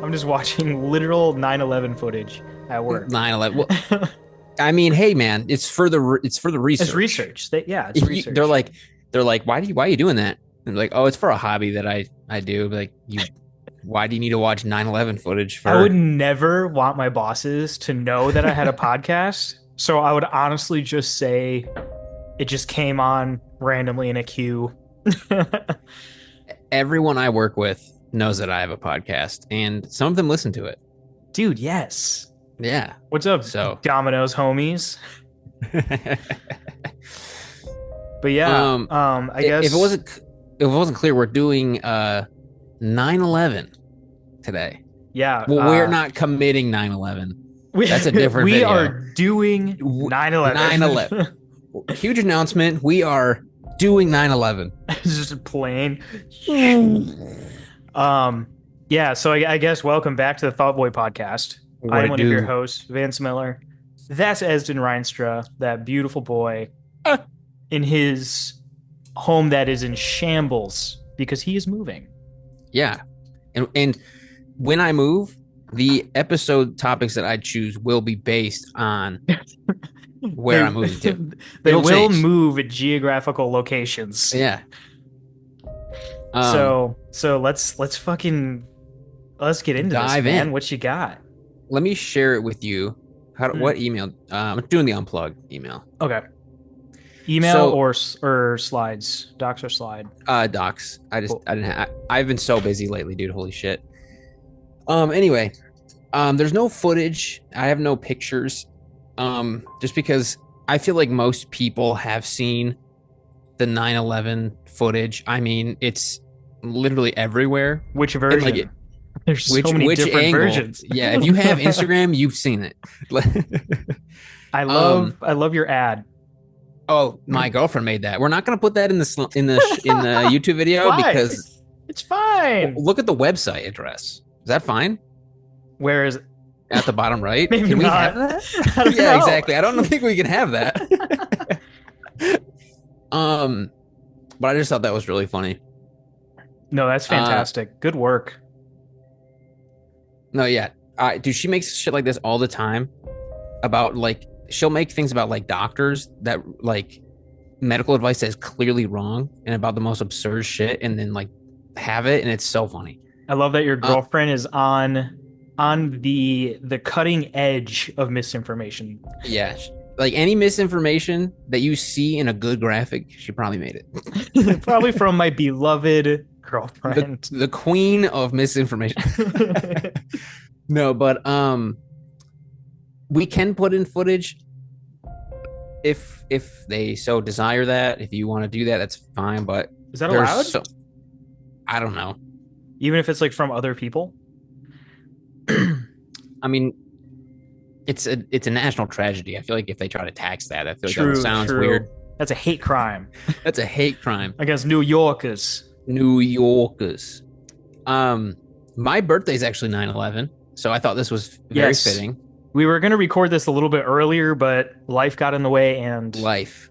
I'm just watching literal 9/11 footage at work. 9/11. Well, I mean, hey man, it's for the It's research. research. Yeah, it's They're research. like why are you doing that? And like, oh, it's for a hobby that I do. Like you, why do you need to watch 9/11 footage I would for? never want my bosses to know that I had a podcast. So I would honestly just say it just came on randomly in a queue. Everyone I work with knows that I have a podcast, and some of them listen to it. Dude, yes. Yeah. What's up, So, Domino's homies? But yeah, I if guess it wasn't clear, we're doing 9/11 today. yeah, Well, we're not committing 9/11. we That's a different we are video. doing 9/11. 9/11. Huge announcement. We are doing 9/11. It's just plain. Um, yeah, so I guess welcome back to the Thought Boy podcast. What I'm it one of your do? hosts, Vance Miller. That's Esdin Reinstra, that beautiful boy, in his home that is in shambles because he is moving. Yeah. And when I move, the episode topics that I choose will be based on where They I'm moving to. they It'll will change. move at geographical locations. Yeah. So let's get into this, Dive man. in. What you got? Let me share it with you. What email? I'm doing the unplug email. Okay. Email So, or slides, docs or slide. docs. Cool. I didn't I've been so busy lately, dude. Holy shit. Anyway, there's no footage. I have no pictures. Just because I feel like most people have seen the 9/11 footage. I mean, it's literally everywhere. Which And like version? There's so many which different angle? versions. Yeah, if you have Instagram, you've seen it. um, I love your ad. oh, my girlfriend made that. We're not gonna put that in the YouTube video Why? because It's fine. look at the website address. Is that fine? Where is it? At the bottom right? Maybe Can we not. have that? I don't Yeah, know. exactly. I don't think we can have that. um, but I just thought that was really funny. No, that's Uh, fantastic. Good work. no, yeah. Dude, she makes shit like this all the time about like she'll make things about like doctors that like medical advice that is clearly wrong and about the most absurd shit and then like have it and it's so funny. I love that your Uh, girlfriend is on the cutting edge of misinformation. yeah. Like any misinformation that you see in a good graphic, she probably made it. Probably from my beloved girlfriend. The queen of misinformation. No, but we can put in footage if they so desire that. If you want to do that, that's fine. But Is that there's allowed? so I don't know. Even if it's like from other people? I mean, it's a national tragedy. I feel like if they try to tax that, I feel like that True, sounds true. weird. That's a hate crime That's a hate crime. against New Yorkers. New Yorkers. My birthday's actually 9/11, so I thought this was very Yes. fitting. We were going to record this a little bit earlier, but life got in the way. And Life.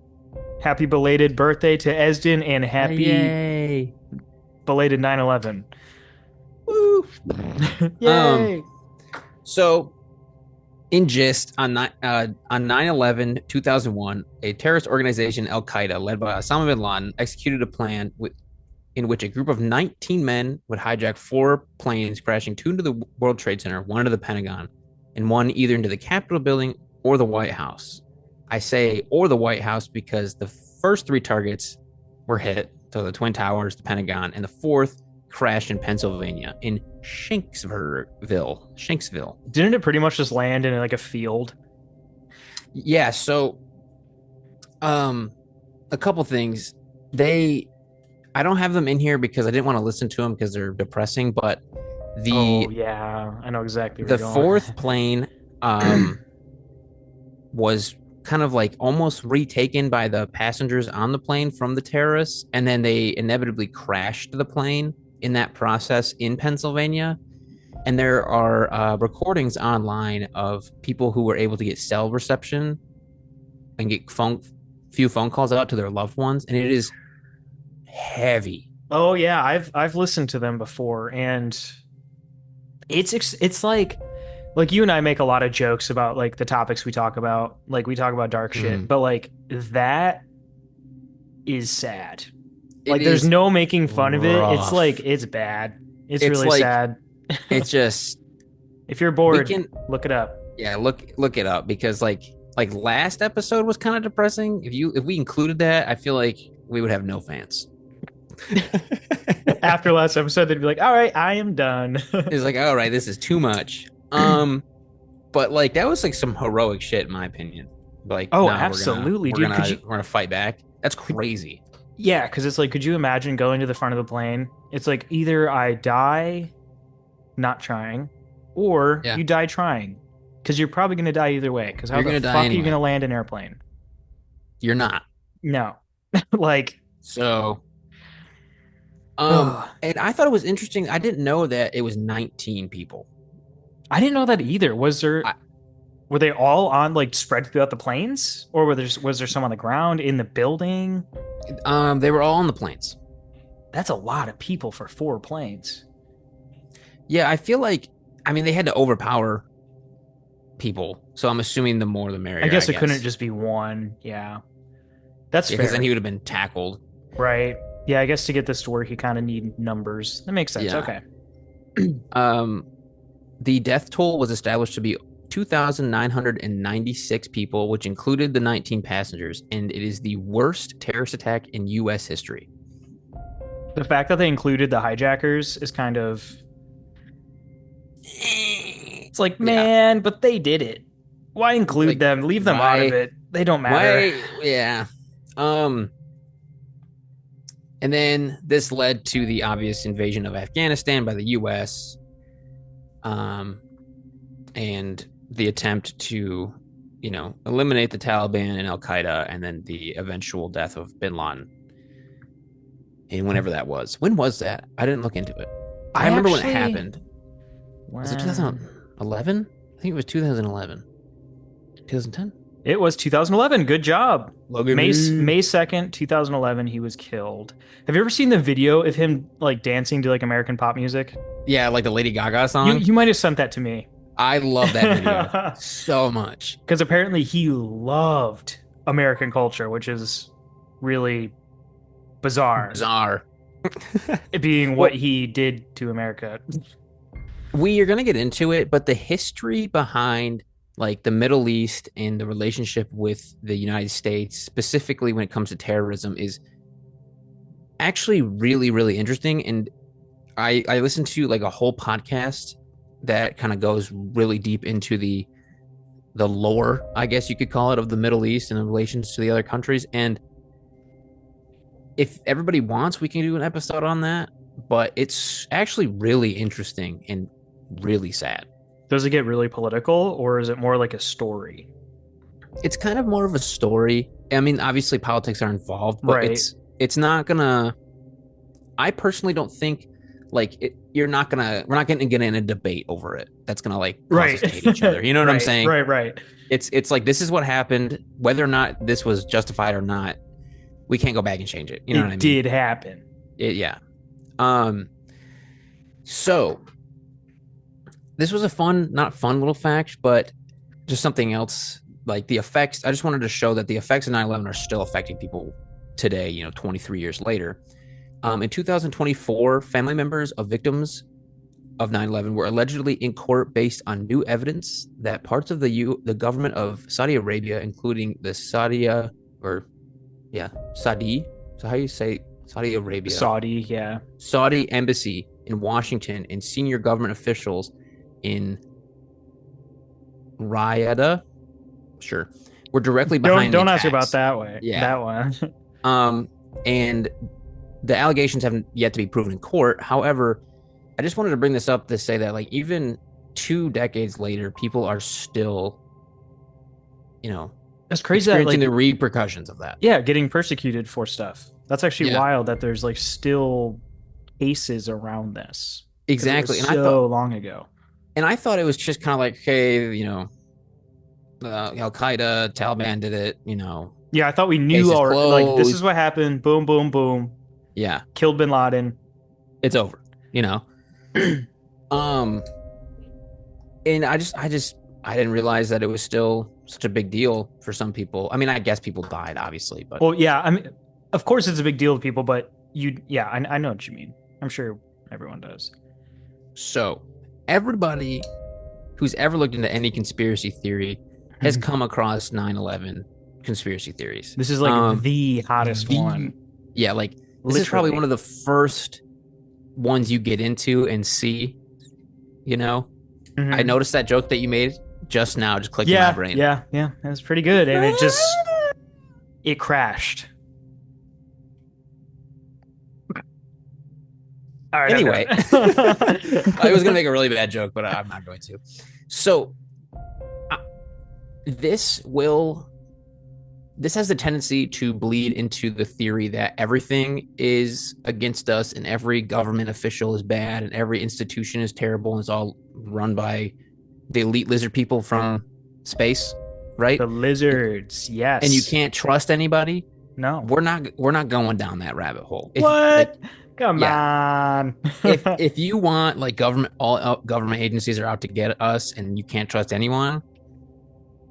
happy belated birthday to Esdin and happy Yay. belated 9/11. Woo. Yay! So, in gist, on 9/11, 2001, a terrorist organization, Al Qaeda, led by Osama bin Laden, executed a plan in which a group of 19 men would hijack 4 planes, crashing 2 into the World Trade Center, 1 into the Pentagon, and 1 either into the Capitol building or the White House. I say or the White House because the first 3 targets were hit, so the Twin Towers, the Pentagon, and the 4th crashed in Pennsylvania in Shanksville. Didn't it pretty much just land in like a field? Yeah, so a couple things. I don't have them in here because I didn't want to listen to them because they're depressing, but Oh yeah, I know exactly where the you're going. 4th plane was kind of like almost retaken by the passengers on the plane from the terrorists, and then they inevitably crashed the plane in that process in Pennsylvania. And there are recordings online of people who were able to get cell reception and get few phone calls out to their loved ones, and it is heavy. Oh yeah, I've listened to them before, and It's like you and I make a lot of jokes about like the topics we talk about. Like we talk about dark shit, Mm. but like that is sad. It Like there's is no making fun of it. It's like rough. it's bad. It's It's really like sad. it's just If you're we bored, can look it up. yeah, look it up because like last episode was kind of depressing. If we included that, I feel like we would have no fans. After last episode, they'd be like, "All right, I am done." It's like, all right, this is too much. But like that was like some heroic shit in my opinion. Like, Oh, nah, absolutely, we're dude. gonna we're gonna fight back. That's crazy. Yeah, because it's like, could you imagine going to the front of the plane? It's like either I die not trying, or Yeah, you die trying, because you're probably gonna die either way. Because how you're the gonna die fuck are you anyway. gonna land an airplane? You're not. No, like, So, ugh. and I thought it was interesting. I didn't know that it was 19 people. I didn't know that either. I, Were they all on like spread throughout the planes, or was there some on the ground in the building? they were all on the planes. That's a lot of people for four planes. Yeah, I feel like, I mean, they had to overpower people. So I'm assuming the more the I merrier, I guess it couldn't guess. just be one. Yeah, that's Yeah, because then fair. he would have been tackled. Right. Yeah, I guess to get this to work, you kind of need numbers. That makes sense. Yeah. Okay. Um, the death toll was established to be 2,996 people, which included the 19 passengers, and it is the worst terrorist attack in U.S. history. The fact that they included the hijackers is kind of, it's like, Yeah, man, but they did it. Why include like them? Leave them out of why? it. They don't matter. Why? Yeah. Um, and then this led to the obvious invasion of Afghanistan by the U.S. Um, and the attempt to, eliminate the Taliban and Al Qaeda, and then the eventual death of Bin Laden. And whenever that was, when was that? I didn't look into it. I I remember when it actually, happened. Was it when 2011? I think it was 2011. 2010. it was 2011. Good job. Look at May me. 2nd, 2011, he was killed. Have you ever seen the video of him like dancing to like American pop music? Yeah, like the Lady Gaga You song. you might have sent that to me. I love that video Because so much. apparently he loved American culture, which is really bizarre, Bizarre. it being what Well, he did to America. we are going to get into it, but the history behind like the Middle East and the relationship with the United States, specifically when it comes to terrorism, is actually really, really interesting. And I listened to like a whole podcast that kind of goes really deep into the lore, I guess you could call it, of the Middle East and the relations to the other countries. And if everybody wants, we can do an episode on that. But it's actually really interesting and really sad. Does it get really political, or is it more like a story? It's kind of more of a story. I mean, obviously politics are involved, but Right. it's not gonna. I personally don't think like we're not gonna get in a debate over it. That's gonna like cause us Right. to hate each other. You know what I'm Right. saying? Right. Right. It's like this is what happened. Whether or not this was justified or not, we can't go back and change it. You know what I It mean? did happen. Yeah. Um. So this was a not fun little fact, but just something else. Like the effects, I just wanted to show that the effects of 9/11 are still affecting people today, 23 years later. In 2024, family members of victims of 9/11 were allegedly in court based on new evidence that parts of the government of Saudi Arabia, including the Saudi, so how you say Saudi Arabia, Saudi, yeah. Saudi embassy in Washington, and senior government officials in Riyadh, sure, were directly behind Don't the ask about attacks. that way. Yeah. That one. And the allegations haven't yet to be proven in court. However, I just wanted to bring this up to say that, like, even 2 decades later, people are still, That's crazy that experiencing like, the repercussions of that. yeah, getting persecuted for stuff. That's actually Yeah, wild that there's like still cases around this. Because it exactly. was so long ago. And I thought it was just kind of like, hey, Al Qaeda, Taliban did it, Yeah, I thought we case knew is already. Like, this is closed. what happened. Boom, boom, boom. Yeah, Killed bin Laden. it's over, um, And I didn't realize that it was still such a big deal for some people. I mean, I guess people died, obviously, but Well, yeah, I mean, of course it's a big deal to people, but yeah, I know what you mean. I'm sure everyone does. so everybody who's ever looked into any conspiracy theory has come across 9/11 conspiracy theories. This is like the hottest The one, yeah, like this is probably one literally. of the first ones you get into and see, you know. I Hmm. noticed that joke that you made just now just clicked in my Yeah, brain. yeah, yeah. That's pretty good, and it crashed. All right, I'm done. Anyway, I was gonna make a really bad joke, but I'm not going to. So uh, this will this has the tendency to bleed into the theory that everything is against us and every government official is bad and every institution is terrible and it's all run by the elite lizard people from space, right? The lizards, And you yes. can't trust anybody. No. We're not going down that rabbit hole. If like What? Come yeah, on. if you want like government agencies are out to get us and you can't trust anyone,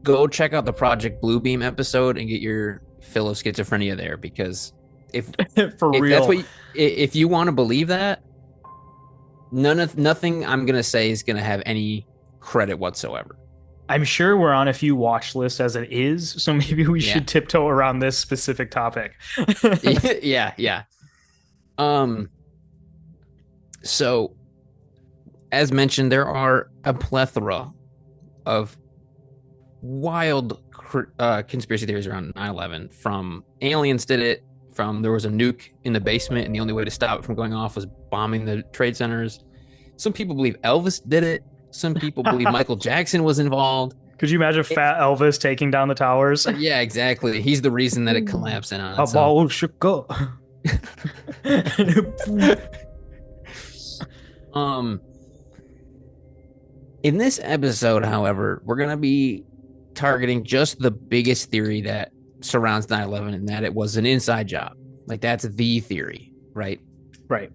go check out the Project Bluebeam episode and get your fill of schizophrenia there because if For if that's real. what if you want to believe that, nothing I'm gonna say is gonna have any credit whatsoever. I'm sure we're on a few watch lists as it is, so maybe we Yeah, should tiptoe around this specific topic. yeah, yeah. Um, so as mentioned, there are a plethora of wild conspiracy theories around 9/11. From aliens did it, from there was a nuke in the basement and the only way to stop it from going off was bombing the trade centers. Some people believe Elvis did it. Some people believe Michael Jackson was involved. Could you imagine It, Fat Elvis taking down the towers? yeah, exactly. He's the reason that it collapsed in on A itself. ball shook up. um, in this episode, however, we're gonna be targeting just the biggest theory that surrounds 9/11, and that it was an inside job. Like that's the theory, right? Right.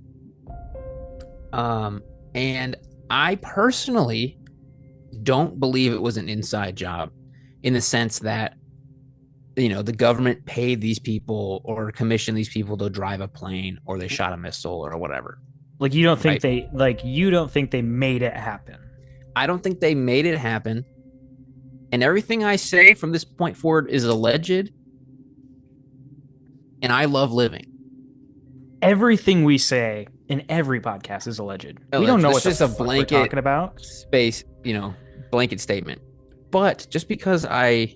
And I personally don't believe it was an inside job in the sense that the government paid these people or commissioned these people to drive a plane or they shot a missile or whatever. Like Right. you don't think they made it happen. I don't think they made it happen. And everything I say from this point forward is alleged. And I love living. Everything we say in every podcast is alleged. We don't Alleged. know That's what the just a fuck we're blanket talking about. space, blanket statement. But just because I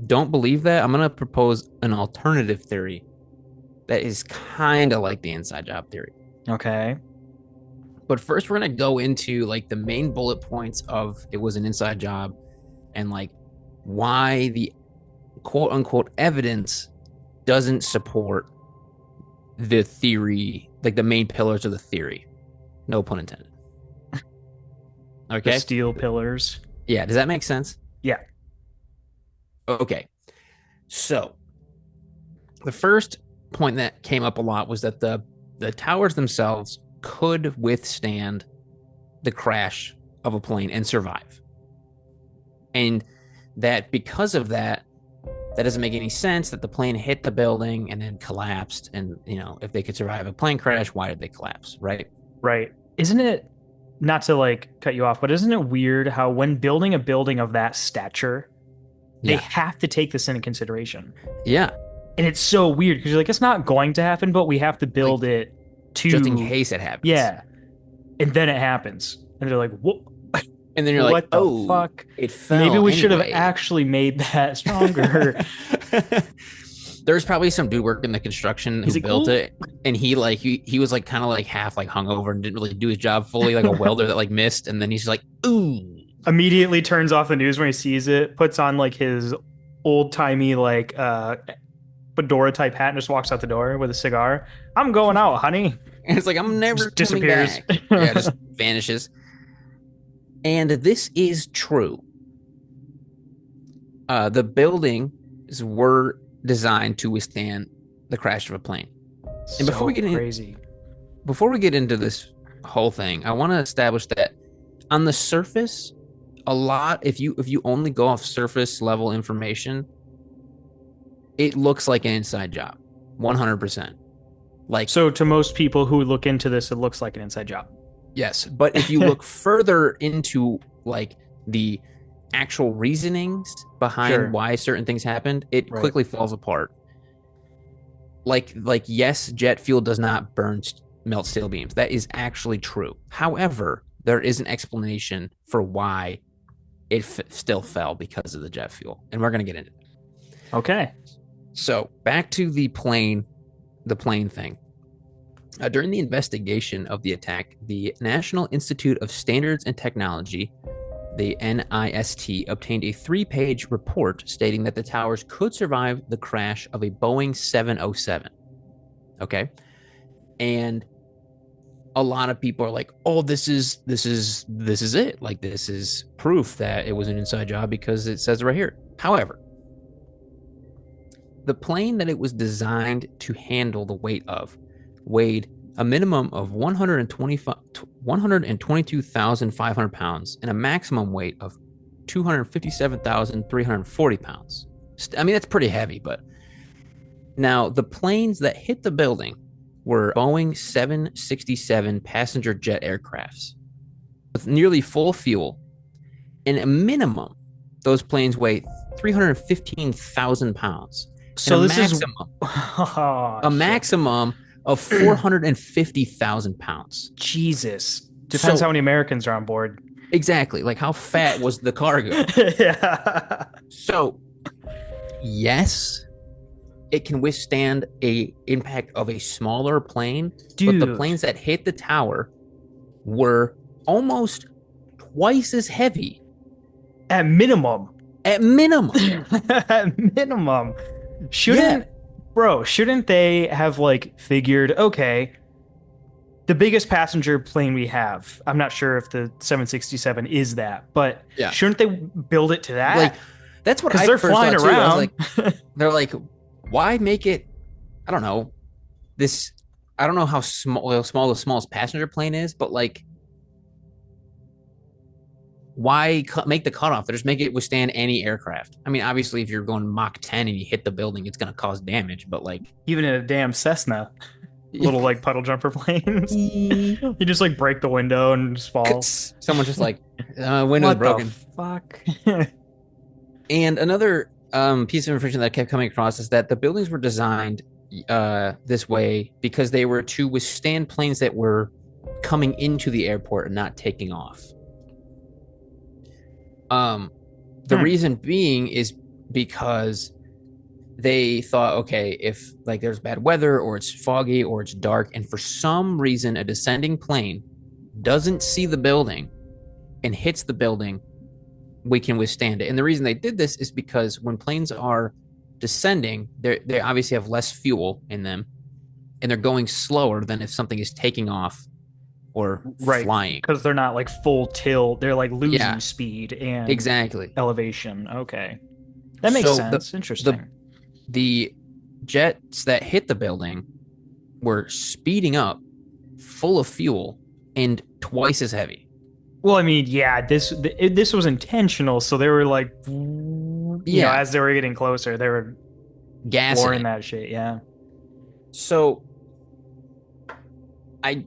don't believe that, I'm going to propose an alternative theory that is kind of like the inside job theory. Okay. But first, we're going to go into like the main bullet points of it was an inside job and like why the quote unquote evidence doesn't support the theory, like the main pillars of the theory. No pun intended. The Okay. steel pillars. Yeah. Does that make sense? Yeah. Okay. So the first point that came up a lot was that the towers themselves could withstand the crash of a plane and survive. And that because of that, that doesn't make any sense that the plane hit the building and then collapsed. And, if they could survive a plane crash, why did they collapse? Right. Right. Isn't it, not to like cut you off, but isn't it weird how when building a building of that stature, they Yeah. have to take this into consideration? Yeah. And it's so weird because you're like, it's not going to happen, but we have to build Like, it just in to, case it happens. yeah. And then it happens. And they're like, what? And then you're like, What the oh, fuck? it fell. Maybe we should have anyway. actually made that stronger. There's probably some dude working the construction He's who like, built "Ooh." it, and he was like kind of like half like hungover and didn't really do his job fully, like a welder that like missed, and then he's just like, ooh. Immediately turns off the news when he sees it, puts on like his old timey like fedora type hat and just walks out the door with a cigar. I'm going out, honey. And it's like I'm never Just coming disappears. back. Yeah, just vanishes. And this is true. The buildings were designed to withstand the crash of a plane. And So crazy. Before we get into this whole thing, I want to establish that on the surface, a lot if you only go off surface level information, it looks like an inside job. 100%. Like, So to most people who look into this, it looks like an inside job. yes, but if you look further into like the actual reasonings behind Sure. why certain things happened, it Right. quickly falls apart. Like yes, jet fuel does not melt steel beams. That is actually true. However, there is an explanation for why it still fell because of the jet fuel, and we're going to get into it. Okay. So back to the plane thing. During the investigation of the attack, the National Institute of Standards and Technology, the NIST, obtained a 3-page report stating that the towers could survive the crash of a Boeing 707. Okay. And a lot of people are like, "Oh, this is it. Like, this is proof that it was an inside job because it says right here." However, the plane that it was designed to handle the weight of weighed a minimum of 122,500 pounds and a maximum weight of 257,340 pounds. I mean, that's pretty heavy, but now the planes that hit the building were Boeing 767 passenger jet aircrafts with nearly full fuel, and a minimum, those planes weigh 315,000 pounds. So And this is oh, a shit. maximum of 450,000 pounds. Jesus. Depends how So many Americans are on board. exactly, like how fat was the cargo? Yeah. So yes, it can withstand a impact of a smaller plane, but the Dude, planes that hit the tower were almost twice as heavy at minimum. at minimum. At minimum. Yeah, Shouldn't they have like figured, okay, the biggest passenger plane we have, I'm not sure if the 767 is that, but yeah. shouldn't they build it to Like that? that's what Because I they're first flying thought too. I was around. like, they're like, why make it? I don't know. This I don't know how small the smallest passenger plane is, but like, why make the cutoff? Just make it withstand any aircraft. I mean, obviously, if you're going Mach 10 and you hit the building, it's going to cause damage. But like, Even in a damn Cessna, little like puddle jumper planes. You just like break the window and just fall. someone just like window's What the broken. fuck? And another piece of information that I kept coming across is that the buildings were designed this way because they were to withstand planes that were coming into the airport and not taking off. The reason being is because they thought, okay, if like there's bad weather or it's foggy or it's dark, and for some reason a descending plane doesn't see the building and hits the building, we can withstand it. And the reason they did this is because when planes are descending, they obviously have less fuel in them, and they're going slower than if something is taking off or Right. flying. Because they're not like full tilt. They're like losing Yeah. speed and Exactly. elevation. Okay. That makes So sense. Interesting. the jets that hit the building were speeding up, full of fuel, and twice as heavy. Well, I mean, yeah, this was intentional. So they were like, you know, as they were getting closer, they were Gassing flooring it. that shit. Yeah. So I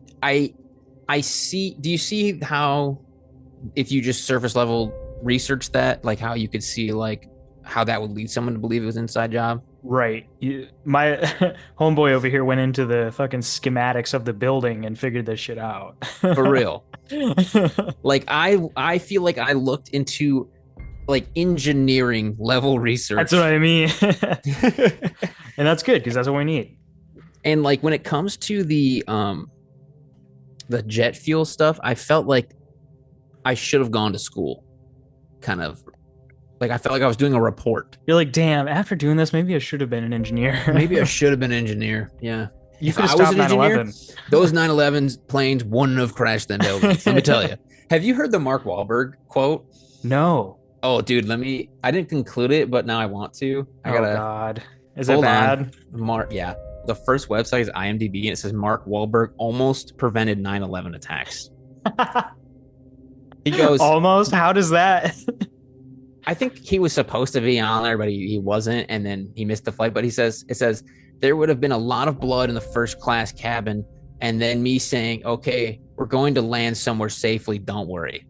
see. Do you see how if you just surface level research that, like how you could see like how that would lead someone to believe it was an inside job? Right. My homeboy over here went into the fucking schematics of the building and figured this shit out. For real. Like I feel like I looked into like engineering level research. That's what I mean. And that's good because that's what we need. And like when it comes to the jet fuel stuff, I felt like I should have gone to school. Kind of like I felt like I was doing a report. You're like, damn, after doing this, maybe I should have been an engineer. Maybe I should have been an engineer. Yeah. You If could have I was stopped an engineer, 9/11. those 9/11 planes wouldn't have crashed them buildings. Let me tell you. Have you heard the Mark Wahlberg quote? No. Oh, dude, I didn't conclude it, but now I want to. I Oh gotta God. Is it hold bad? on. Mark, yeah. The first website is IMDb, and it says Mark Wahlberg almost prevented 9/11 attacks. He goes, Almost. How does that? I think he was supposed to be on there, but he wasn't, and then he missed the flight. But it says there would have been a lot of blood in the first class cabin, and then me saying, "Okay, we're going to land somewhere safely. Don't worry."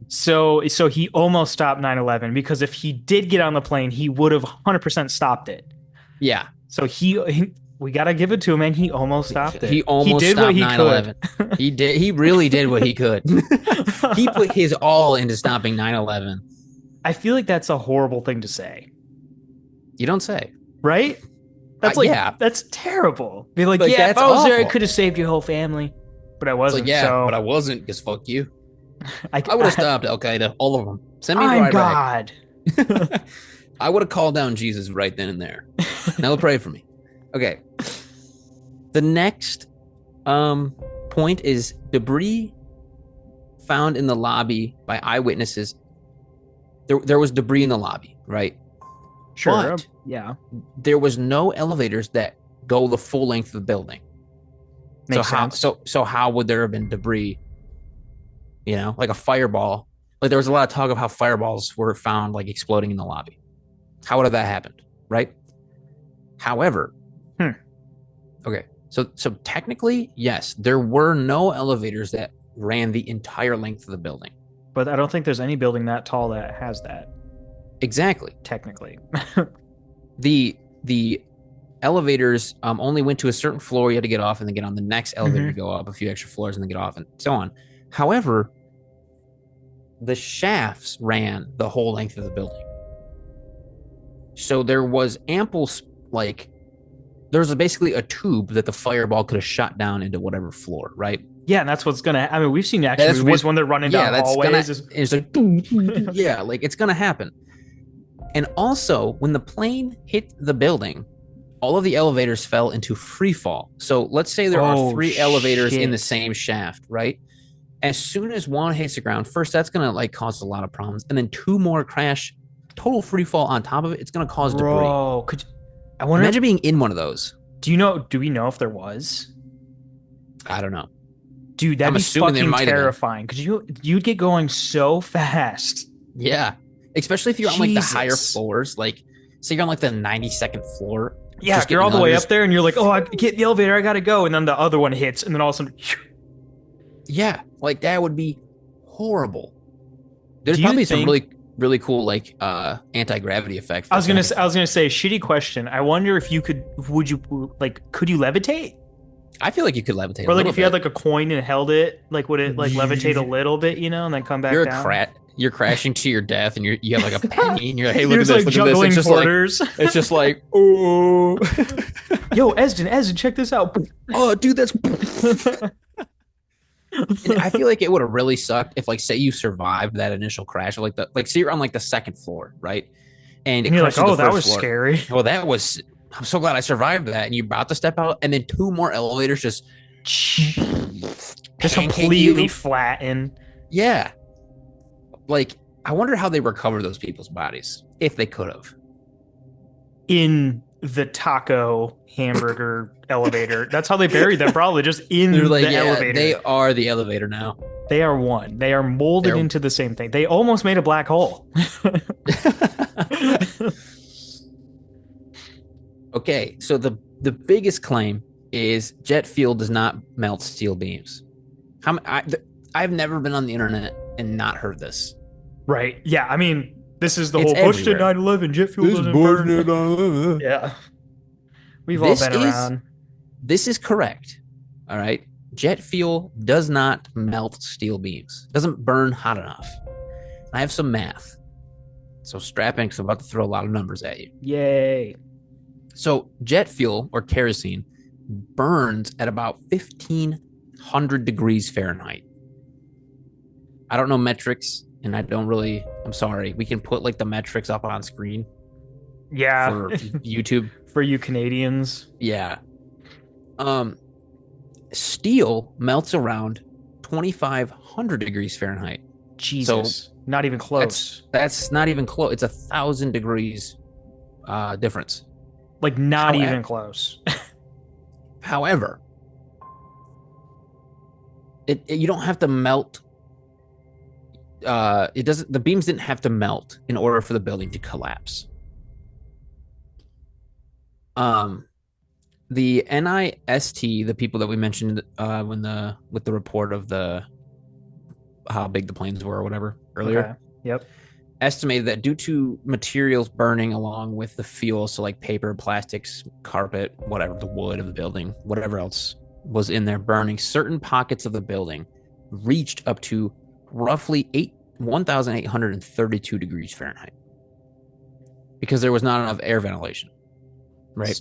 So he almost stopped 9/11 because if he did get on the plane, he would have 100% stopped it. Yeah, So we got to give it to him, and he almost stopped it. he He almost did what stopped he 9/11. could. He did. He really did what he could. He put his all into stopping 9/11. I feel like that's a horrible thing to say, You don't say, right? That's like yeah. that's terrible. Be like, Like, yeah, if that's I was there, I awful. could have saved your whole family, but I It's like, wasn't. yeah, So but I wasn't because fuck you. I, I would have stopped Al Qaeda, all of them. Send me I'm right back. God. I would have called down Jesus right then and there. Now pray for me. Okay. The next point is debris found in the lobby by eyewitnesses. There was debris in the lobby, right? Sure. But Yeah. there was no elevators that go the full length of the building. Makes sense. So how would there have been debris? You know, like a fireball. Like there was a lot of talk of how fireballs were found like exploding in the lobby. How would have that happened, right? However, okay, so technically, yes, there were no elevators that ran the entire length of the building. But I don't think there's any building that tall that has that. Exactly. Technically. The elevators only went to a certain floor. You had to get off and then get on the next elevator to go up a few extra floors and then get off and so on. However, the shafts ran the whole length of the building. So there was ample, like, there was basically a tube that the fireball could have shot down into whatever floor, right? Yeah, and that's what's gonna. I mean, we've seen action movies when they're running down hallways. It's like, yeah, like it's gonna happen. And also, when the plane hit the building, all of the elevators fell into free fall. So let's say there are 3 elevators in the same shaft, right? As soon as one hits the ground, first that's gonna like cause a lot of problems, and then 2 more crash, total free fall on top of it. It's gonna cause debris. I wonder. Imagine being in one of those. Do we know if there was? I don't know. Dude, that'd be fucking terrifying because you'd get going so fast. Yeah, especially if you're on like the higher floors. Like, say you're on like the 92nd floor. Yeah, if you're all the way up there and you're like, oh, I get in the elevator, I gotta go, and then the other one hits, and then all of a sudden, yeah, like that would be horrible. There's probably some really cool like anti-gravity effect. I was gonna say, shitty question. I wonder if could you levitate? I feel like you could levitate. Or like if you had like a coin and held it, like would it like levitate a little bit, you know, and then come back down? You're crashing to your death, and you have like a penny, and you're like, hey, look at this, like look at this. It's just like, oh, yo, Esdin, check this out. Oh, dude, that's. I feel like it would have really sucked if, like, say you survived that initial crash, say you're on like the 2nd floor, right? And you're like, oh, that was scary. Well, I'm so glad I survived that. And you're about to step out, and then 2 more elevators just completely flatten. Yeah. Like, I wonder how they recover those people's bodies, if they could have. In the taco hamburger elevator. That's how they buried them, probably just in the elevator. They are the elevator now. They are one. They are molded into the same thing. They almost made a black hole. Okay, so the biggest claim is jet fuel does not melt steel beams. I've never been on the internet and not heard this. Right. Yeah. I mean, this is the whole Bush did 9/11. Jet fuel doesn't burn. Yeah. We've all been around. This is correct. All right. Jet fuel does not melt steel beams. Doesn't burn hot enough. I have some math. So strap in because I'm about to throw a lot of numbers at you. Yay. So jet fuel or kerosene burns at about 1,500 degrees Fahrenheit. I don't know metrics, and I'm sorry. We can put like the metrics up on screen. Yeah. For YouTube. For you Canadians. Yeah. Steel melts around 2,500 degrees Fahrenheit. Jesus. So not even close. That's not even close. It's 1,000 degrees difference. Like not even close. However, you don't have to melt it doesn't. The beams didn't have to melt in order for the building to collapse. Um, the NIST, the people that we mentioned when the with the report of the how big the planes were or whatever earlier, Okay. Yep. estimated that due to materials burning along with the fuel, so like paper, plastics, carpet, whatever, the wood of the building, whatever else was in there burning, certain pockets of the building reached up to roughly 1,832 degrees Fahrenheit because there was not enough air ventilation. Right? That's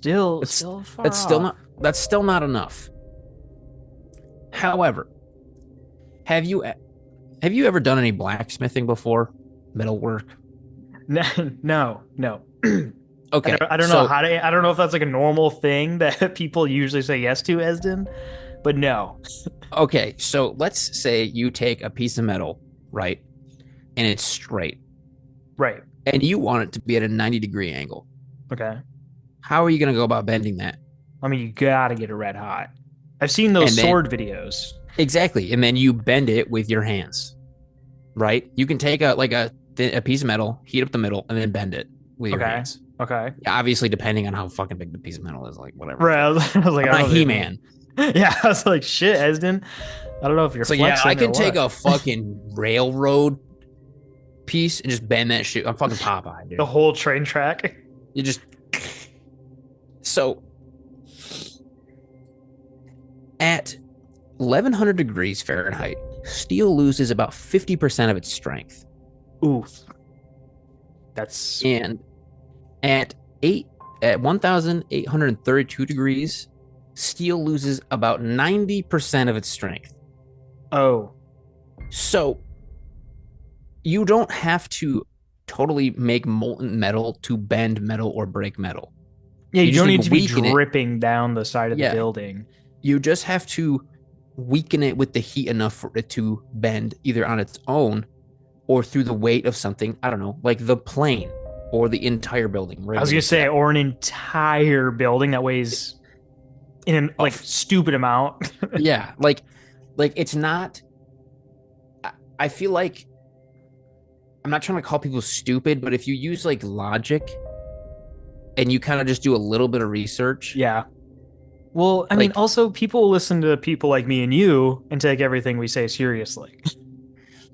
Still far that's still off. not that's still not enough. However, have you have you ever done any blacksmithing before? Metal work? No, no. Okay, I don't know so how to, I don't know if that's like a normal thing that people usually say yes to, Esden, but no. so let's say you take a piece of metal, right, and it's straight, Right. and you want it to be at a 90-degree angle. Okay. How are you going to go about bending that? I mean, you gotta get it red hot. I've seen those And then sword videos. exactly, and then you bend it with your hands, right? You can take a piece of metal, heat up the middle, and then bend it with your Okay. hands. Okay. Obviously, depending on how fucking big the piece of metal is, like whatever. Right. I was like, I'm I don't not know if He they Man. Yeah, I was like, shit, Esden. I don't know if you're So yeah, I flexing or can take what. a fucking railroad piece and just bend that shit. I'm fucking Popeye, The dude. whole train track. You just so at 1,100 degrees Fahrenheit, steel loses about 50% of its strength, Oof. That's and at eight at 1,832 degrees, steel loses about 90% of its strength. oh. So you don't have to totally make molten metal to bend metal or break metal. Yeah, You you just don't need to need to be weaken it. dripping down the side of the Yeah. building. You just have to weaken it with the heat enough for it to bend either on its own or through the weight of something, I don't know, like the plane or the entire building I was gonna riveted to say, that. or an entire building that weighs in Oh, like stupid amount. yeah, like it's not. I feel like I'm not trying to call people stupid, but if you use like logic and you kind of just do a little bit of research, Yeah. Well, I mean, like also people listen to people like me and you and take everything we say seriously.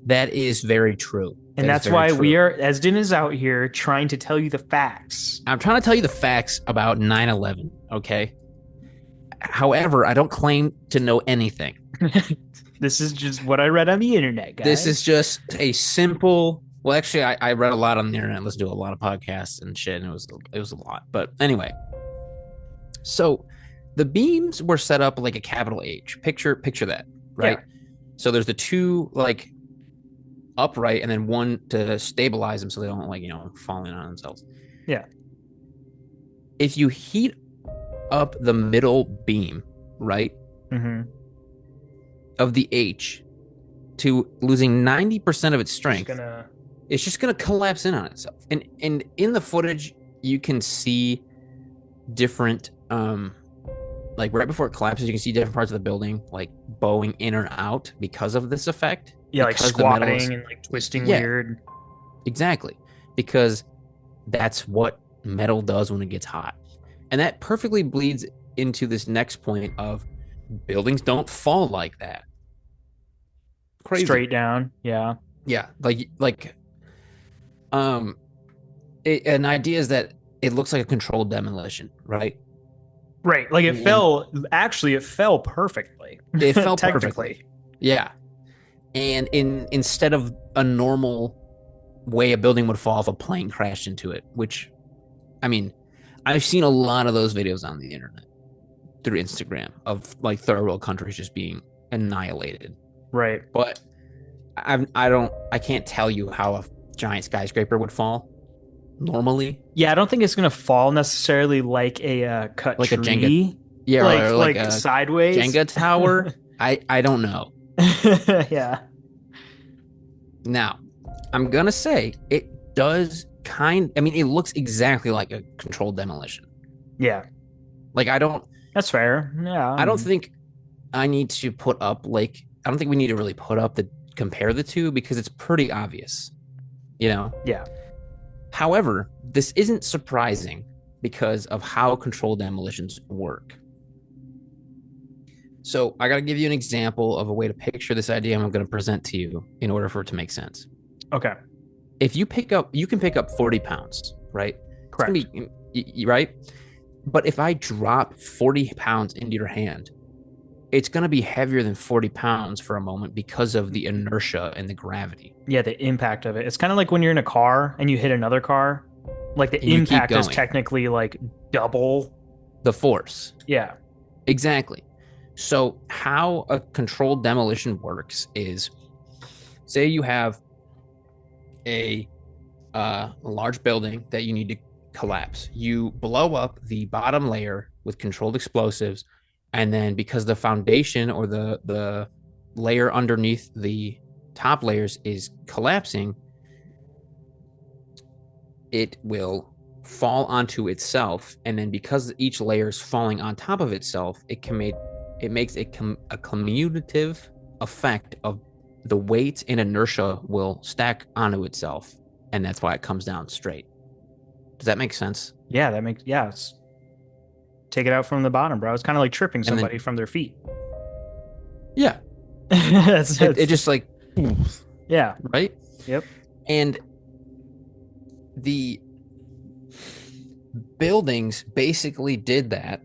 that is very true. And That is that's very why true. Esdin is out here trying to tell you the facts. I'm trying to tell you the facts about 9/11, okay? However, I don't claim to know anything. This is just what I read on the internet, This is guys. just a simple. Well, actually, I read a lot on the internet. Let's do a lot of podcasts and shit, and it was a lot. But anyway, so the beams were set up like a capital H. Picture that, Yeah. right? So there's the two like upright, and then one to stabilize them so they don't like fall in on themselves. Yeah. If you heat up the middle beam, right, Mm-hmm. of the H to losing 90% of its Just strength, gonna. it's just going to collapse in on itself. And in the footage, you can see different, like right before it collapses, you can see different parts of the building like bowing in or out because of this effect. Yeah, like Because the metal is, squatting and like twisting yeah, weird. exactly. Because that's what metal does when it gets hot. And that perfectly bleeds into this next point of buildings don't fall like that. Crazy. Straight down. Yeah. Yeah, um an idea is that it looks like a controlled demolition, right? Right. Like it And fell. Actually, it fell perfectly. it fell perfectly. Technically. Yeah. And instead of a normal way a building would fall if a plane crashed into it, which I mean, I've seen a lot of those videos on the internet through Instagram of like third world countries just being annihilated. Right. But I can't tell you how a giant skyscraper would fall normally, Yeah, I don't think it's gonna fall necessarily like a cut like a Jenga, tree, yeah, or like like a sideways. Jenga tower. I don't know. Yeah. Now, I'm gonna say it does I mean, it looks exactly like a controlled demolition. Yeah. Like That's fair. Yeah. I don't think I need to put up like I don't think we need to really put up the compare the two because it's pretty obvious, you know? Yeah. However, this isn't surprising because of how controlled demolitions work. So I got to give you an example of a way to picture this idea I'm going to present to you in order for it to make sense. Okay. If you can pick up 40 pounds, right? It's going Correct. to be, right? But if I drop 40 pounds into your hand, it's going to be heavier than 40 pounds for a moment because of the inertia and the gravity. Yeah, the impact of it. It's kind of like when you're in a car and you hit another car. Like the And you keep impact is going. technically like double. The force. Yeah. Exactly. So, how a controlled demolition works is say you have a large building that you need to collapse. You blow up the bottom layer with controlled explosives, and then because the foundation or the layer underneath the top layers is collapsing, it will fall onto itself, and then because each layer is falling on top of itself, it makes a commutative effect of the weight and inertia will stack onto itself, and that's why it comes down straight. Does that make sense? Yeah, that makes yeah. Take it out from the bottom, bro. It's kind of like tripping And then somebody from their feet. yeah, it That's just like yeah. right, Yep. and the buildings basically did that.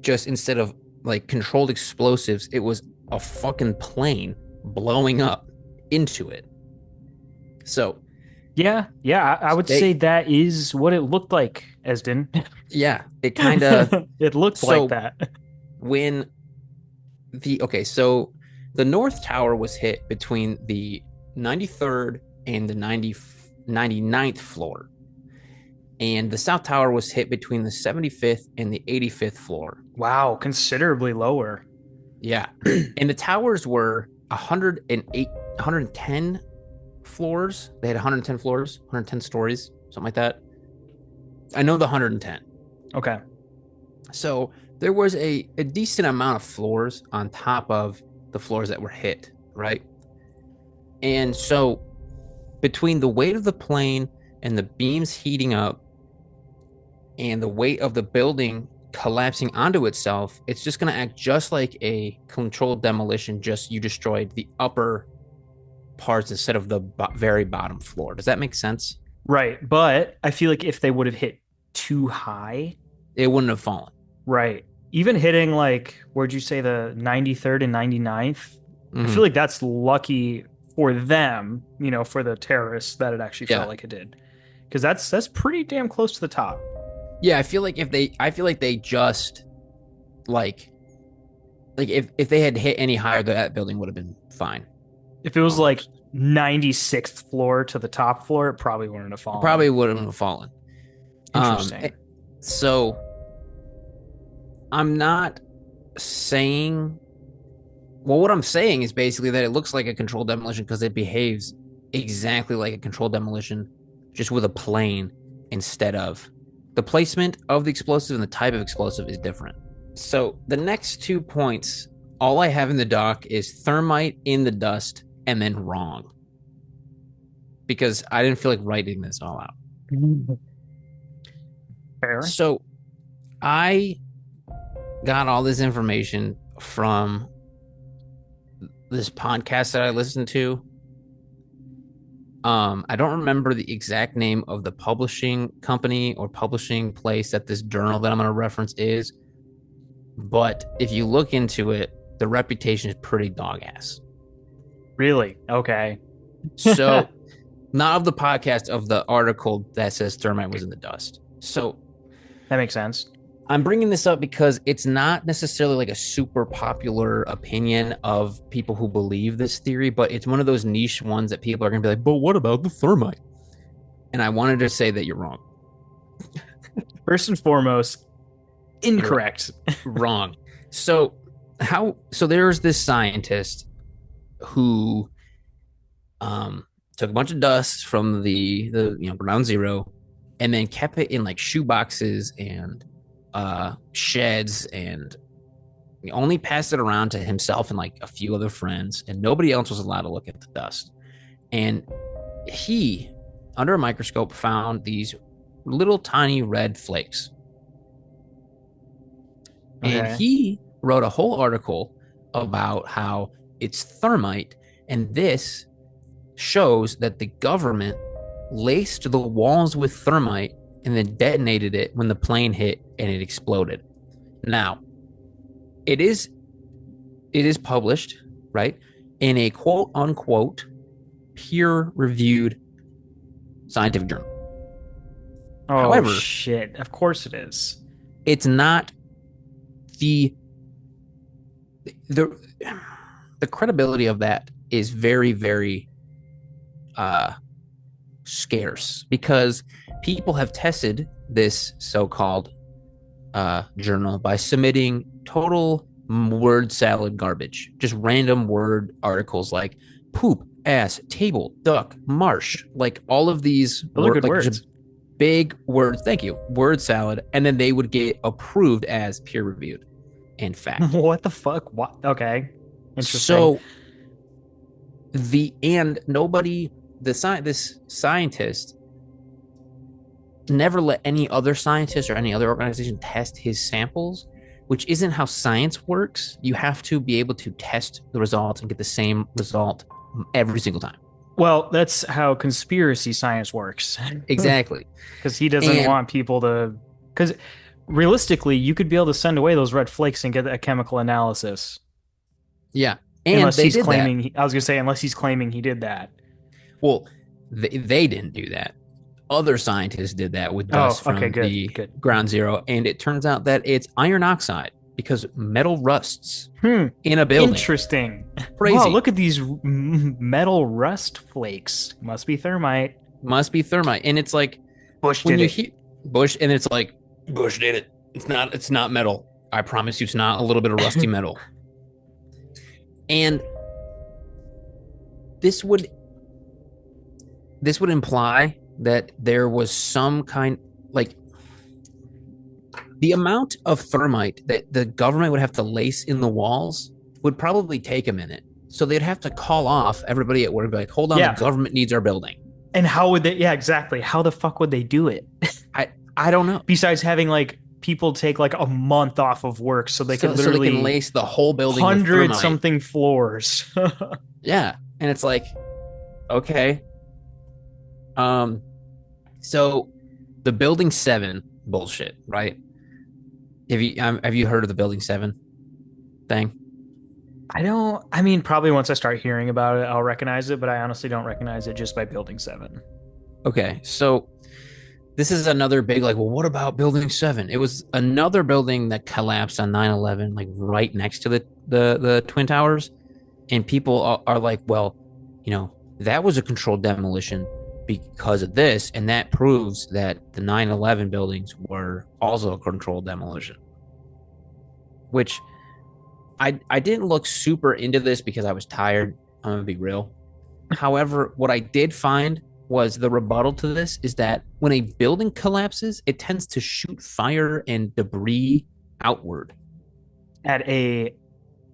Just instead of like controlled explosives, it was a fucking plane blowing up into it. So Yeah, yeah. I would say they, that is what it looked like, Esdin. yeah, it kind of. It looked like So that. when so the North Tower was hit between the 93rd and the 99th floor, and the South Tower was hit between the 75th and the 85th floor. Wow, considerably lower. Yeah. And the towers were 108, 110 floors. They had 110 floors, 110 stories, something like that. I know the 110. Okay. So there was a decent amount of floors on top of the floors that were hit, right? And so between the weight of the plane and the beams heating up and the weight of the building collapsing onto itself, it's just going to act just like a controlled demolition, just you destroyed the upper parts instead of the very bottom floor. Does that make sense? Right, but I feel like if they would have hit too high, It wouldn't have fallen. right. Even hitting like where'd you say the 93rd and 99th? I feel Mm-hmm. like that's lucky for them, for the terrorists that it actually felt Yeah. like it did. Because that's pretty damn close to the top. Yeah, I feel like they just like if they had hit any higher, that building would have been fine. If it was like Almost. 96th floor to the top floor, it probably wouldn't have It fallen. probably wouldn't have fallen. Interesting. So I'm not saying. Well, what I'm saying is basically that it looks like a controlled demolition because it behaves exactly like a controlled demolition, just with a plane instead of the placement of the explosive and the type of explosive is different. So the next 2 points, all I have in the doc is thermite in the dust and then wrong because I didn't feel like writing this all out. Fair. So I got all this information from this podcast that I listened to. I don't remember the exact name of the publishing company or publishing place that this journal that I'm going to reference is, but if you look into it, the reputation is pretty dog ass. Really? Okay. So, not of the podcast, of the article that says thermite was in the dust. So, That makes sense. I'm bringing this up because it's not necessarily like a super popular opinion of people who believe this theory, but it's one of those niche ones that people are going to be like, but what about the thermite? And I wanted to say that you're wrong. First and foremost, incorrect. Wrong. So there's this scientist who took a bunch of dust from the ground zero and then kept it in like shoe boxes and sheds and He only passed it around to himself and like a few other friends, and nobody else was allowed to look at the dust. And he, under a microscope, found these little tiny red flakes. And Okay. he wrote a whole article about how it's thermite. And this shows that the government laced the walls with thermite and then detonated it when the plane hit and it exploded. Now, it is published, right, in a quote unquote peer reviewed scientific journal. Oh However, shit. Of course it is. it's not the the the credibility of that is very very uh scarce because people have tested this so-called journal by submitting total word salad garbage, just random word articles like poop, ass, table, duck, marsh, like all of these Those are good like just words. big words. Thank you, word salad, and then they would get approved as peer reviewed and fact. What the fuck? What? Okay. Interesting. So the and nobody this scientist never let any other scientist or any other organization test his samples, which isn't how science works. You have to be able to test the results and get the same result every single time. Well, that's how conspiracy science works. Exactly. Because he doesn't And want people to. Because realistically, you could be able to send away those red flakes and get a chemical analysis. yeah, and Unless they he's did that. claiming, I was going to say, unless he's claiming he did that. Well, they didn't do that. Other scientists did that with Oh, dust okay, from good, the good. ground zero, and it turns out that it's iron oxide because metal rusts Hmm, in a building. interesting. Wow, Crazy. look at these metal rust flakes. Must be thermite. Must be thermite. And it's like Bush when did you it. hear Bush, and it's like Bush did it. It's not metal. I promise you it's not a little bit of rusty metal. And this would imply that there was some kind like the amount of thermite that the government would have to lace in the walls would probably take a minute. So they'd have to call off everybody at work and be like, hold on, the Yeah. government needs our building. And how would they? Yeah, exactly. How the fuck would they do it? I don't know. Besides having like people take like a month off of work so they could So they can literally lace the whole building with 100 thermite. something floors. Yeah. And it's like, okay. So the building 7 bullshit, right? Have you heard of the building 7 thing? I don't, I mean, probably once I start hearing about it, I'll recognize it, but I honestly don't recognize it just by building 7. Okay. So this is another big like, well, what about building 7? It was another building that collapsed on 9/11, like right next to the twin towers, and people are like, well, that was a controlled demolition because of this, and that proves that the 9/11 buildings were also a controlled demolition, which I didn't look super into this because I was tired. I'm gonna be real. However, what I did find was the rebuttal to this is that when a building collapses, it tends to shoot fire and debris outward. At a Rapid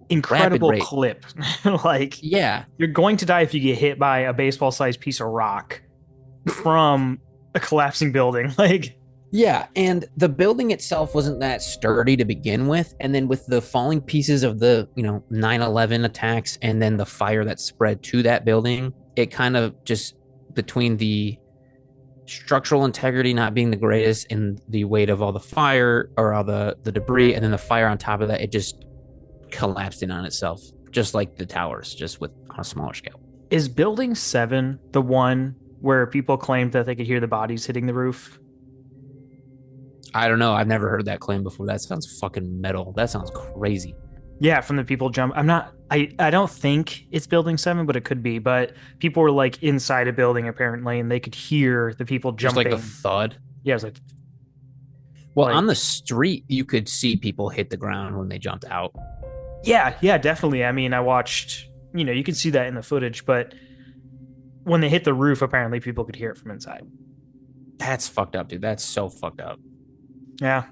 incredible rate. clip. Like, Yeah. you're going to die if you get hit by a baseball sized piece of rock from a collapsing building. Like, Yeah, and the building itself wasn't that sturdy to begin with, and then with the falling pieces of the 9/11 attacks and then the fire that spread to that building, it kind of just between the structural integrity not being the greatest and the weight of all the fire or all the debris and then the fire on top of that, it just collapsed in on itself, just like the towers, just with on a smaller scale. is building 7 the one where people claimed that they could hear the bodies hitting the roof? I don't know. I've never heard that claim before. That sounds fucking metal. That sounds crazy. Yeah, from the people jump. I'm not. I don't think it's building 7, but it could be. But people were like inside a building apparently, and they could hear the people Just like the jumping. thud. Yeah, it was like Well, on the like street, you could see people hit the ground when they jumped out. yeah, definitely. I mean, I watched. You could see that in the footage, but when they hit the roof, apparently people could hear it from inside. That's fucked up, dude. That's so fucked up. Yeah,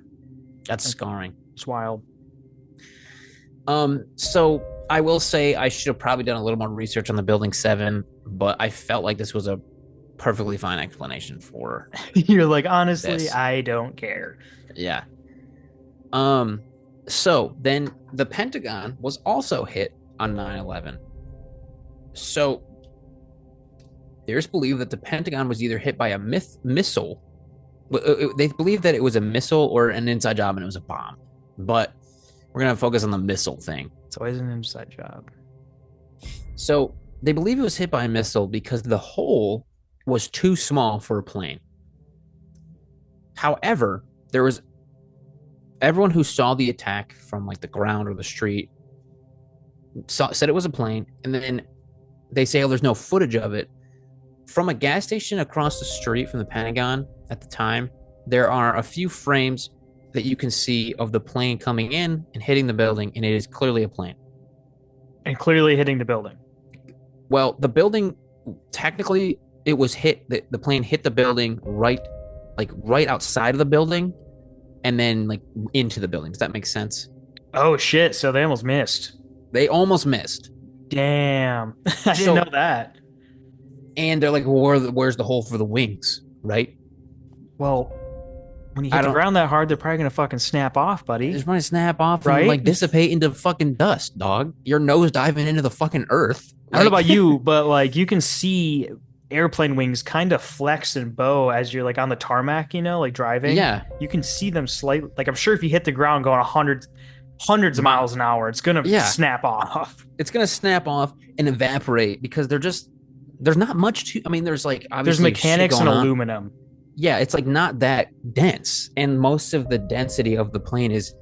That's scarring. it's wild. So I will say I should have probably done a little more research on the Building 7, but I felt like this was a perfectly fine explanation for You're like, honestly, this. I don't care. Yeah. Um, so then the Pentagon was also hit on 9/11. So there's belief that the Pentagon was either hit by a missile. They believe that it was a missile or an inside job and it was a bomb. But we're going to focus on the missile thing. It's always an inside job. So they believe it was hit by a missile because the hole was too small for a plane. However, there was everyone who saw the attack from like the ground or the street said it was a plane, and then they say, oh, there's no footage of it. From a gas station across the street from the Pentagon at the time, there are a few frames that you can see of the plane coming in and hitting the building, and it is clearly a plane. And clearly hitting the building. Well, the building, technically, it was hit. The plane hit the building right outside of the building, and then like into the building. Does that make sense? Oh shit! So they almost missed. They almost missed. Damn, I didn't know So, that. and they're like, well, where's the hole for the wings, right? Well, when you I hit the don't. ground that hard, they're probably gonna fucking snap off, buddy. Just want to snap off and Right? like dissipate into fucking dust, dog. Your nose diving into the fucking earth. I don't know about you, but like you can see airplane wings kind of flex and bow as you're like on the tarmac, like driving. Yeah, You can see them slightly. Like I'm sure if you hit the ground going hundreds of miles an hour, it's gonna yeah. snap off. It's gonna snap off and evaporate because there's not much to. I mean, there's like There's obviously mechanics and on. aluminum. Yeah, it's like not that dense, and most of the density of the plane is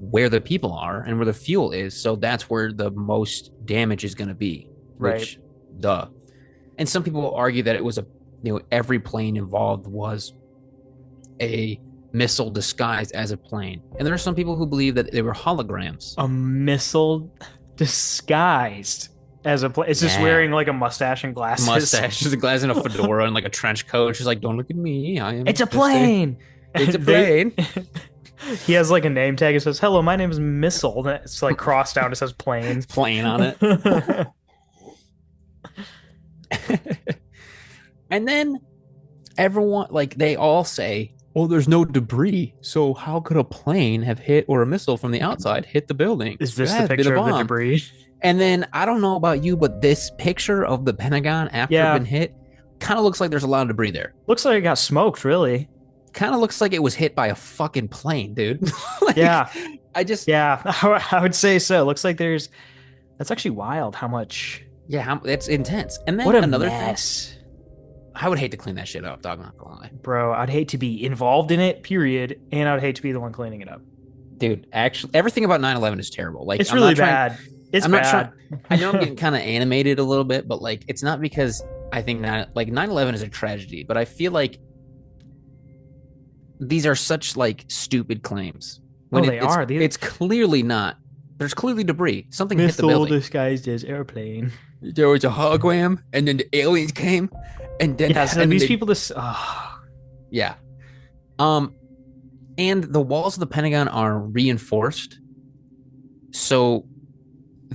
where the people are and where the fuel is. So that's where the most damage is going to be. Which, Right. duh. And some people will argue that it was every plane involved was a missile disguised as a plane, and there are some people who believe that they were holograms. A missile disguised as a it's just Yeah. wearing like a mustache and glasses. Mustache, just a glass and a fedora and like a trench coat. She's like, "Don't look at me. I am. It's a just plane. It's a They- plane." He has like a name tag. It says, "Hello, my name is Missile." It's like crossed out. It says plane. Plane on it. And then everyone, like, they all say, "Oh, there's no debris. So how could a plane have hit or a missile from the outside hit the building? Is this It the has been a picture of the bomb." debris? And then I don't know about you, but this picture of the Pentagon after Yeah. it been hit kind of looks like there's a lot of debris there. Looks like it got smoked, really. Kind of looks like it was hit by a fucking plane, dude. Like, Yeah. I just Yeah, I would say so. Looks like that's actually wild how much. that's intense. And then What a another mess. thing, I would hate to clean that shit up, dog. Not gonna lie, Bro, I'd hate to be involved in it, period. And I'd hate to be the one cleaning it up. dude. Actually, everything about 9/11 is terrible. Like, It's I'm really not trying- bad. It's I'm not bad. I know I'm getting kind of animated a little bit, but like, it's not because I think that like 9/11 is a tragedy, but I feel like these are such like stupid claims. Oh, they are. It's clearly not. There's clearly debris. Something hit the Missile building. disguised as airplane. There was a hologram, and then the aliens came, and then Yeah, so and these they- people Yeah. And the walls of the Pentagon are reinforced. So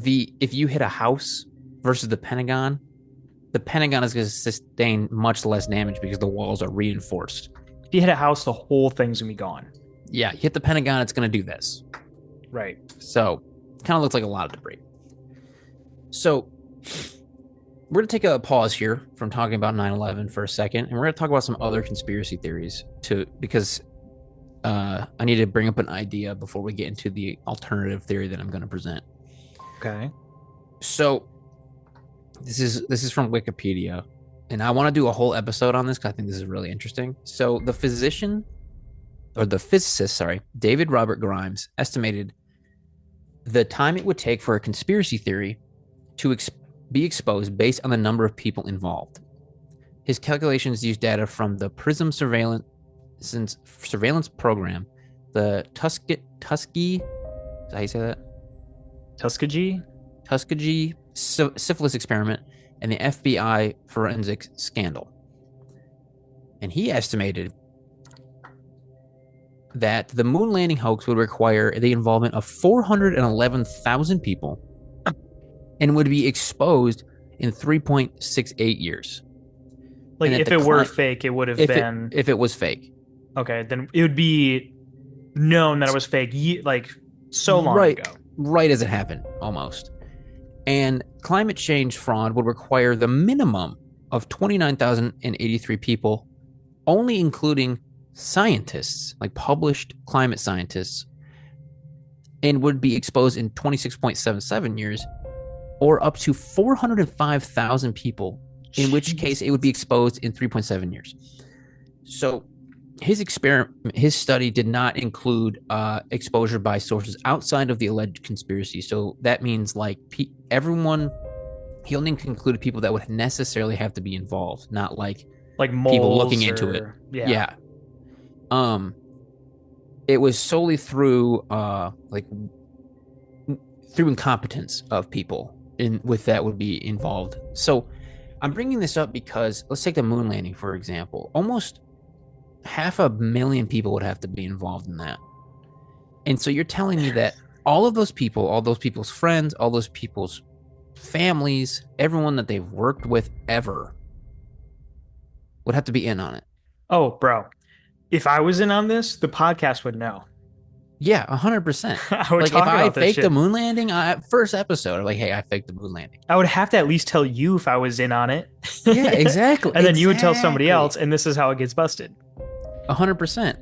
if you hit a house versus the Pentagon is going to sustain much less damage because the walls are reinforced. if you hit a house, the whole thing's gonna be gone. Yeah, you hit the Pentagon, it's going to do this. Right. So, kind of looks like a lot of debris. So, we're going to take a pause here from talking about 9/11 for a second, and we're going to talk about some other conspiracy theories because I need to bring up an idea before we get into the alternative theory that I'm going to present. Okay. So, this is from Wikipedia, and I want to do a whole episode on this because I think this is really interesting. So, the physicist, David Robert Grimes, estimated the time it would take for a conspiracy theory to be exposed based on the number of people involved. His calculations used data from the PRISM surveillance program, the Tuskegee, is that how you say that? Tuskegee syphilis experiment, and the FBI forensic scandal. And he estimated that the moon landing hoax would require the involvement of 411,000 people and would be exposed in 3.68 years. Like And that if the it were climate, fake, it would have been if it was fake, okay. Then it would be known that it was fake, like so long right, ago. right as it happened, almost. And climate change fraud would require the minimum of 29,083 people, only including scientists, like published climate scientists, and would be exposed in 26.77 years, or up to 405,000 people, in which case it would be exposed in 3.7 years. So his study did not include exposure by sources outside of the alleged conspiracy. So that means like everyone, he only included people that would necessarily have to be involved, not like people looking moles into it. or Yeah. It was solely through through incompetence of people in with that would be involved. So I'm bringing this up because let's take the moon landing, for example. Almost 500,000 people would have to be involved in that. And so you're telling me that all of those people, all those people's friends, all those people's families, everyone that they've worked with ever would have to be in on it. Oh, bro. If I was in on this, the podcast would know. Yeah, 100%. I would Like if talk I about this faked the shit. moon landing, first episode, I'm like, hey, I faked the moon landing. I would have to at least tell you if I was in on it. Yeah, exactly. And then you would tell somebody Exactly. else, and this is how it gets busted. 100%.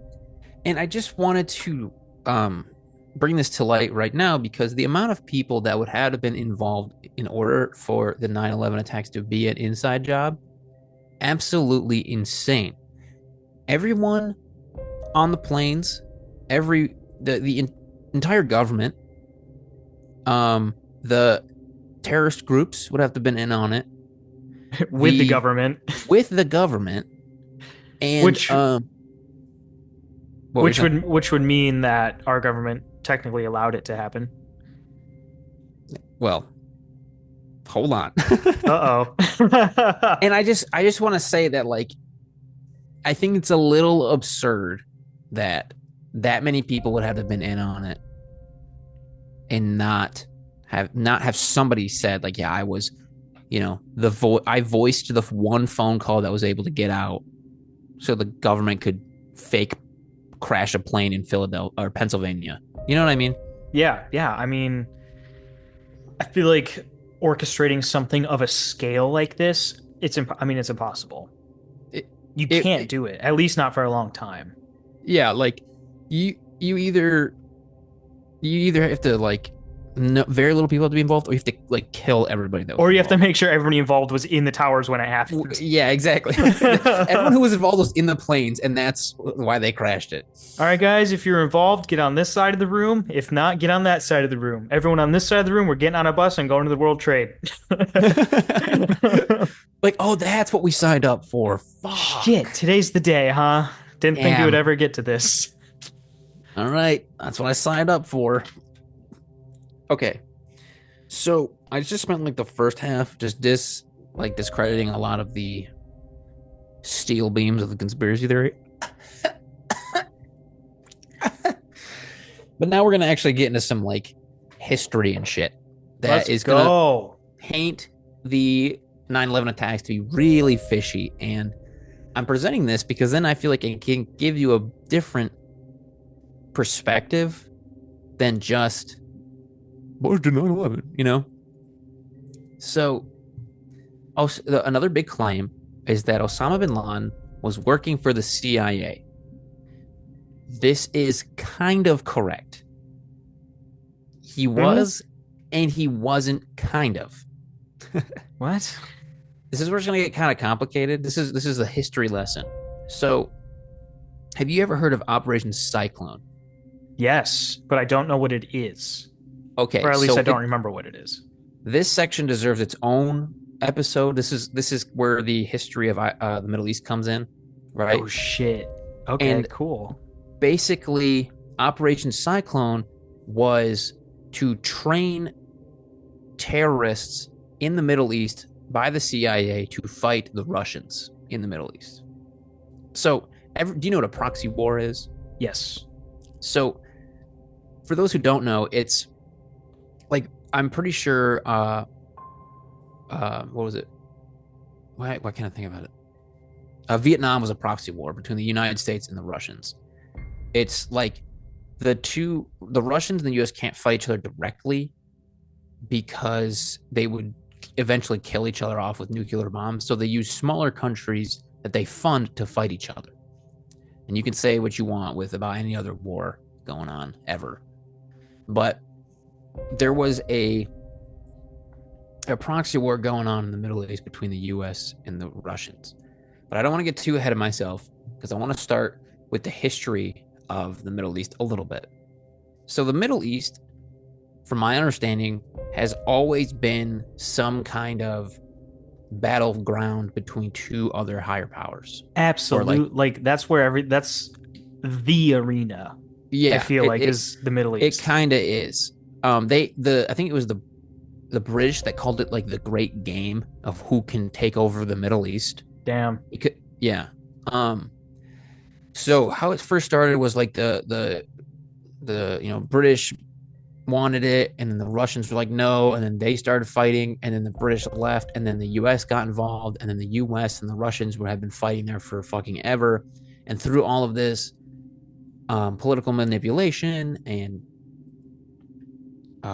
And I just wanted to bring this to light right now because the amount of people that would have been involved in order for the 9/11 attacks to be an inside job, absolutely insane. Everyone on the planes, the entire government, the terrorist groups would have to have been in on it With the government. with the government, and Which what were you saying? which would mean that our government technically allowed it to happen. Well, hold on. Uh-oh. And I just want to say that like I think it's a little absurd that many people would have to have been in on it and not have somebody said like, yeah, I was, I voiced the one phone call that was able to get out so the government could fake crash a plane in Philadelphia or Pennsylvania. You know what I mean? Yeah. I mean, I feel like orchestrating something of a scale like this, it's impossible. You can't do it, at least not for a long time. Yeah, like you either have to like very little people have to be involved, or you have to like kill everybody that was or you have to involved. make sure everybody involved was in the towers when it happened. Yeah, exactly. Everyone who was involved was in the planes, and that's why they crashed it. All right, guys, if you're involved, get on this side of the room. If not, get on that side of the room. Everyone on this side of the room, we're getting on a bus and going to the World Trade. Like, oh, that's what we signed up for. Fuck. Shit, today's the day, huh? Didn't think we would ever get to this. All right, that's what I signed up for. Okay, so I just spent like the first half just discrediting a lot of the steel beams of the conspiracy theory. But now we're gonna actually get into some like history and shit Let's go. paint the 9/11 attacks to be really fishy. And I'm presenting this because then I feel like it can give you a different perspective than just what did 9/11, So another big claim is that Osama bin Laden was working for the CIA. This is kind of correct. He was, and he wasn't kind of. What? This is where it's going to get kind of complicated. This is a history lesson. So, have you ever heard of Operation Cyclone? Yes, but I don't know what it is. Okay, or at least I don't remember what it is. This section deserves its own episode. This is where the history of the Middle East comes in, right? Oh shit. Okay, and cool. Basically, Operation Cyclone was to train terrorists in the Middle East by the CIA to fight the Russians in the Middle East. So, do you know what a proxy war is? Yes. So for those who don't know, it's like I'm pretty sure. What was it? Why can't I think about it? Vietnam was a proxy war between the United States and the Russians. It's like the Russians and the U.S. can't fight each other directly because they would eventually kill each other off with nuclear bombs. So they use smaller countries that they fund to fight each other. And you can say what you want with about any other war going on ever, but there was a proxy war going on in the Middle East between the U.S. and the Russians. But I don't want to get too ahead of myself because I want to start with the history of the Middle East a little bit. So the Middle East, from my understanding, has always been some kind of battleground between two other higher powers. Absolute, like that's the arena. I Yeah, feel like is the Middle it East. kind of is. I think it was the British that called it like the great game of who can take over the Middle East. Damn. Yeah. So how it first started was like the British wanted it, and then the Russians were like no, and then they started fighting, and then the British left, and then the U.S. got involved, and then the U.S. and the Russians have been fighting there for fucking ever, and through all of this political manipulation and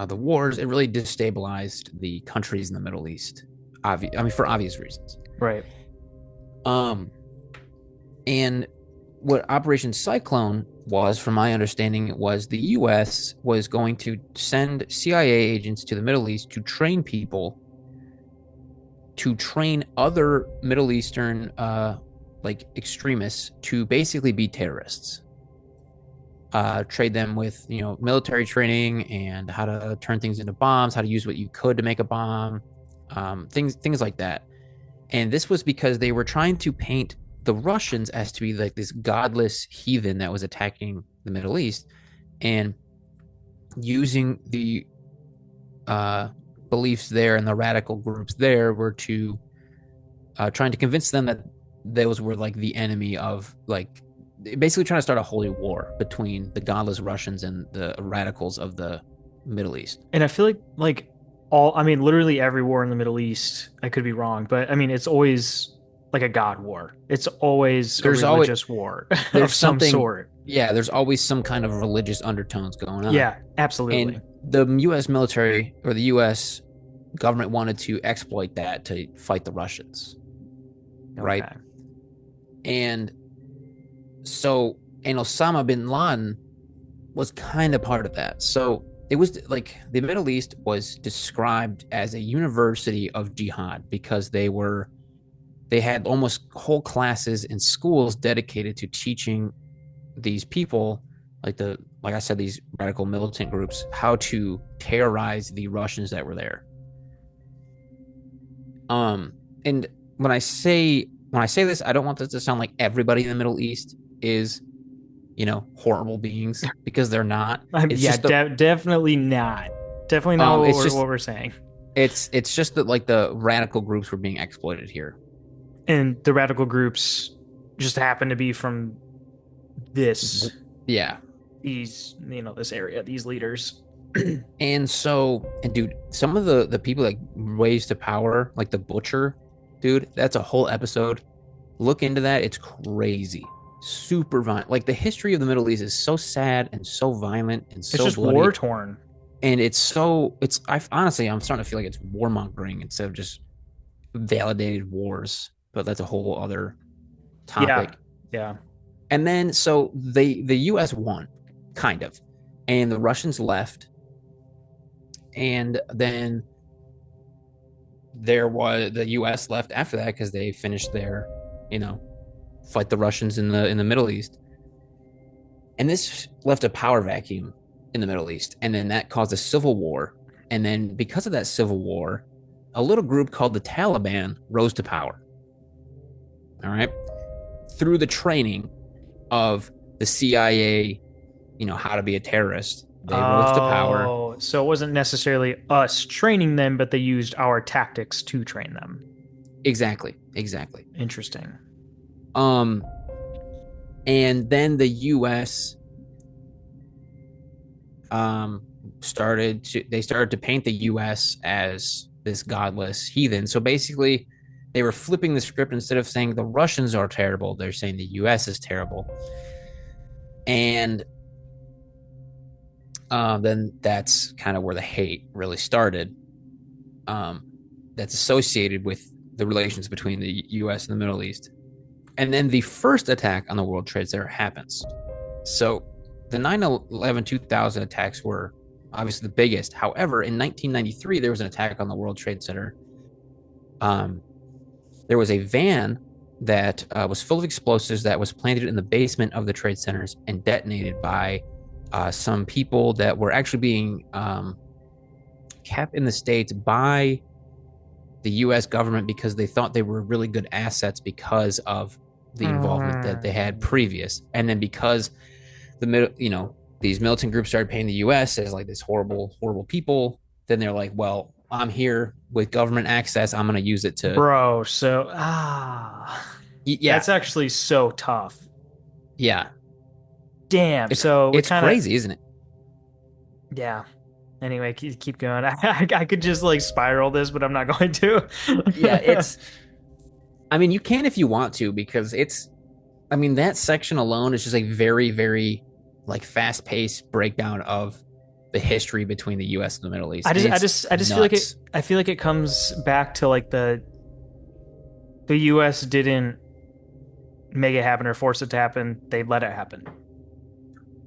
the wars, it really destabilized the countries in the Middle East. For obvious reasons. Right. And what Operation Cyclone was, from my understanding, was the U.S. was going to send CIA agents to the Middle East to train people, to train other Middle Eastern like extremists to basically be terrorists. Trade them with military training and how to turn things into bombs, how to use what you could to make a bomb, things like that. And this was because they were trying to paint the Russians as to be like this godless heathen that was attacking the Middle East, and using the beliefs there and the radical groups there were to trying to convince them that those were like the enemy of, like, basically trying to start a holy war between the godless Russians and the radicals of the Middle East. And I feel like literally every war in the Middle East, I could be wrong, but I mean, it's always like a god war. It's always a There's always religious war of there's some something sort. Yeah, there's always some kind of religious undertones going on. Yeah, absolutely. And the US military, or the US government, wanted to exploit that to fight the Russians. Right? Okay. And Osama bin Laden was kind of part of that. So it was like the Middle East was described as a university of jihad because they had almost whole classes in schools dedicated to teaching these people, like I said, these radical militant groups, how to terrorize the Russians that were there. And when I say this, I don't want this to sound like everybody in the Middle East is, horrible beings, because they're not. It's Yeah, just definitely not. Definitely not what we're saying. It's just that like the radical groups were being exploited here. And the radical groups just happen to be from this. Yeah. This area, these leaders. And dude, some of the people that raise to power, like the Butcher, dude, that's a whole episode. Look into that. It's crazy. Super violent. Like, the history of the Middle East is so sad and so violent and so it's just bloody. War torn. And I'm starting to feel like it's warmongering instead of just validated wars. But that's a whole other topic. Yeah. And then the US won, kind of, and the Russians left. And then the US left after that because they finished their, fight the Russians in the Middle East. And this left a power vacuum in the Middle East. And then that caused a civil war. And then because of that civil war, a little group called the Taliban rose to power. All right. Through the training of the CIA, how to be a terrorist. They rose to power. Oh, so it wasn't necessarily us training them, but they used our tactics to train them. Exactly. Interesting. And then the US um, started to paint the U.S. as this godless heathen. So basically, they were flipping the script. Instead of saying the Russians are terrible, they're saying the U.S. is terrible, and then that's kind of where the hate really started. Um, that's associated with the relations between the U.S. and the Middle East. And then the first attack on the World Trade Center happens. So the 9/11 2000 attacks were obviously the biggest. However, in 1993, there was an attack on the World Trade Center. There was a van that was full of explosives that was planted in the basement of the trade centers and detonated by some people that were actually being kept in the States by the U.S. government because they thought they were really good assets because of the involvement that they had previous. And then because these militant groups started paying the U.S. as like this horrible, horrible people, then they're like, well, I'm here with government access. I'm going to use it to, Bro, so yeah, that's actually so tough. yeah. Damn. It's So we it's kind of crazy, isn't it? yeah. Anyway, keep going. I could just like spiral this, but I'm not going Yeah, to. I mean, you can if you want to because I mean, that section alone is just a very, very like fast paced breakdown of the history between the U.S. and the Middle East, and it's I just feel like it. nuts. I feel like it comes back to like the U.S. didn't make it happen or force it to happen. They let it happen.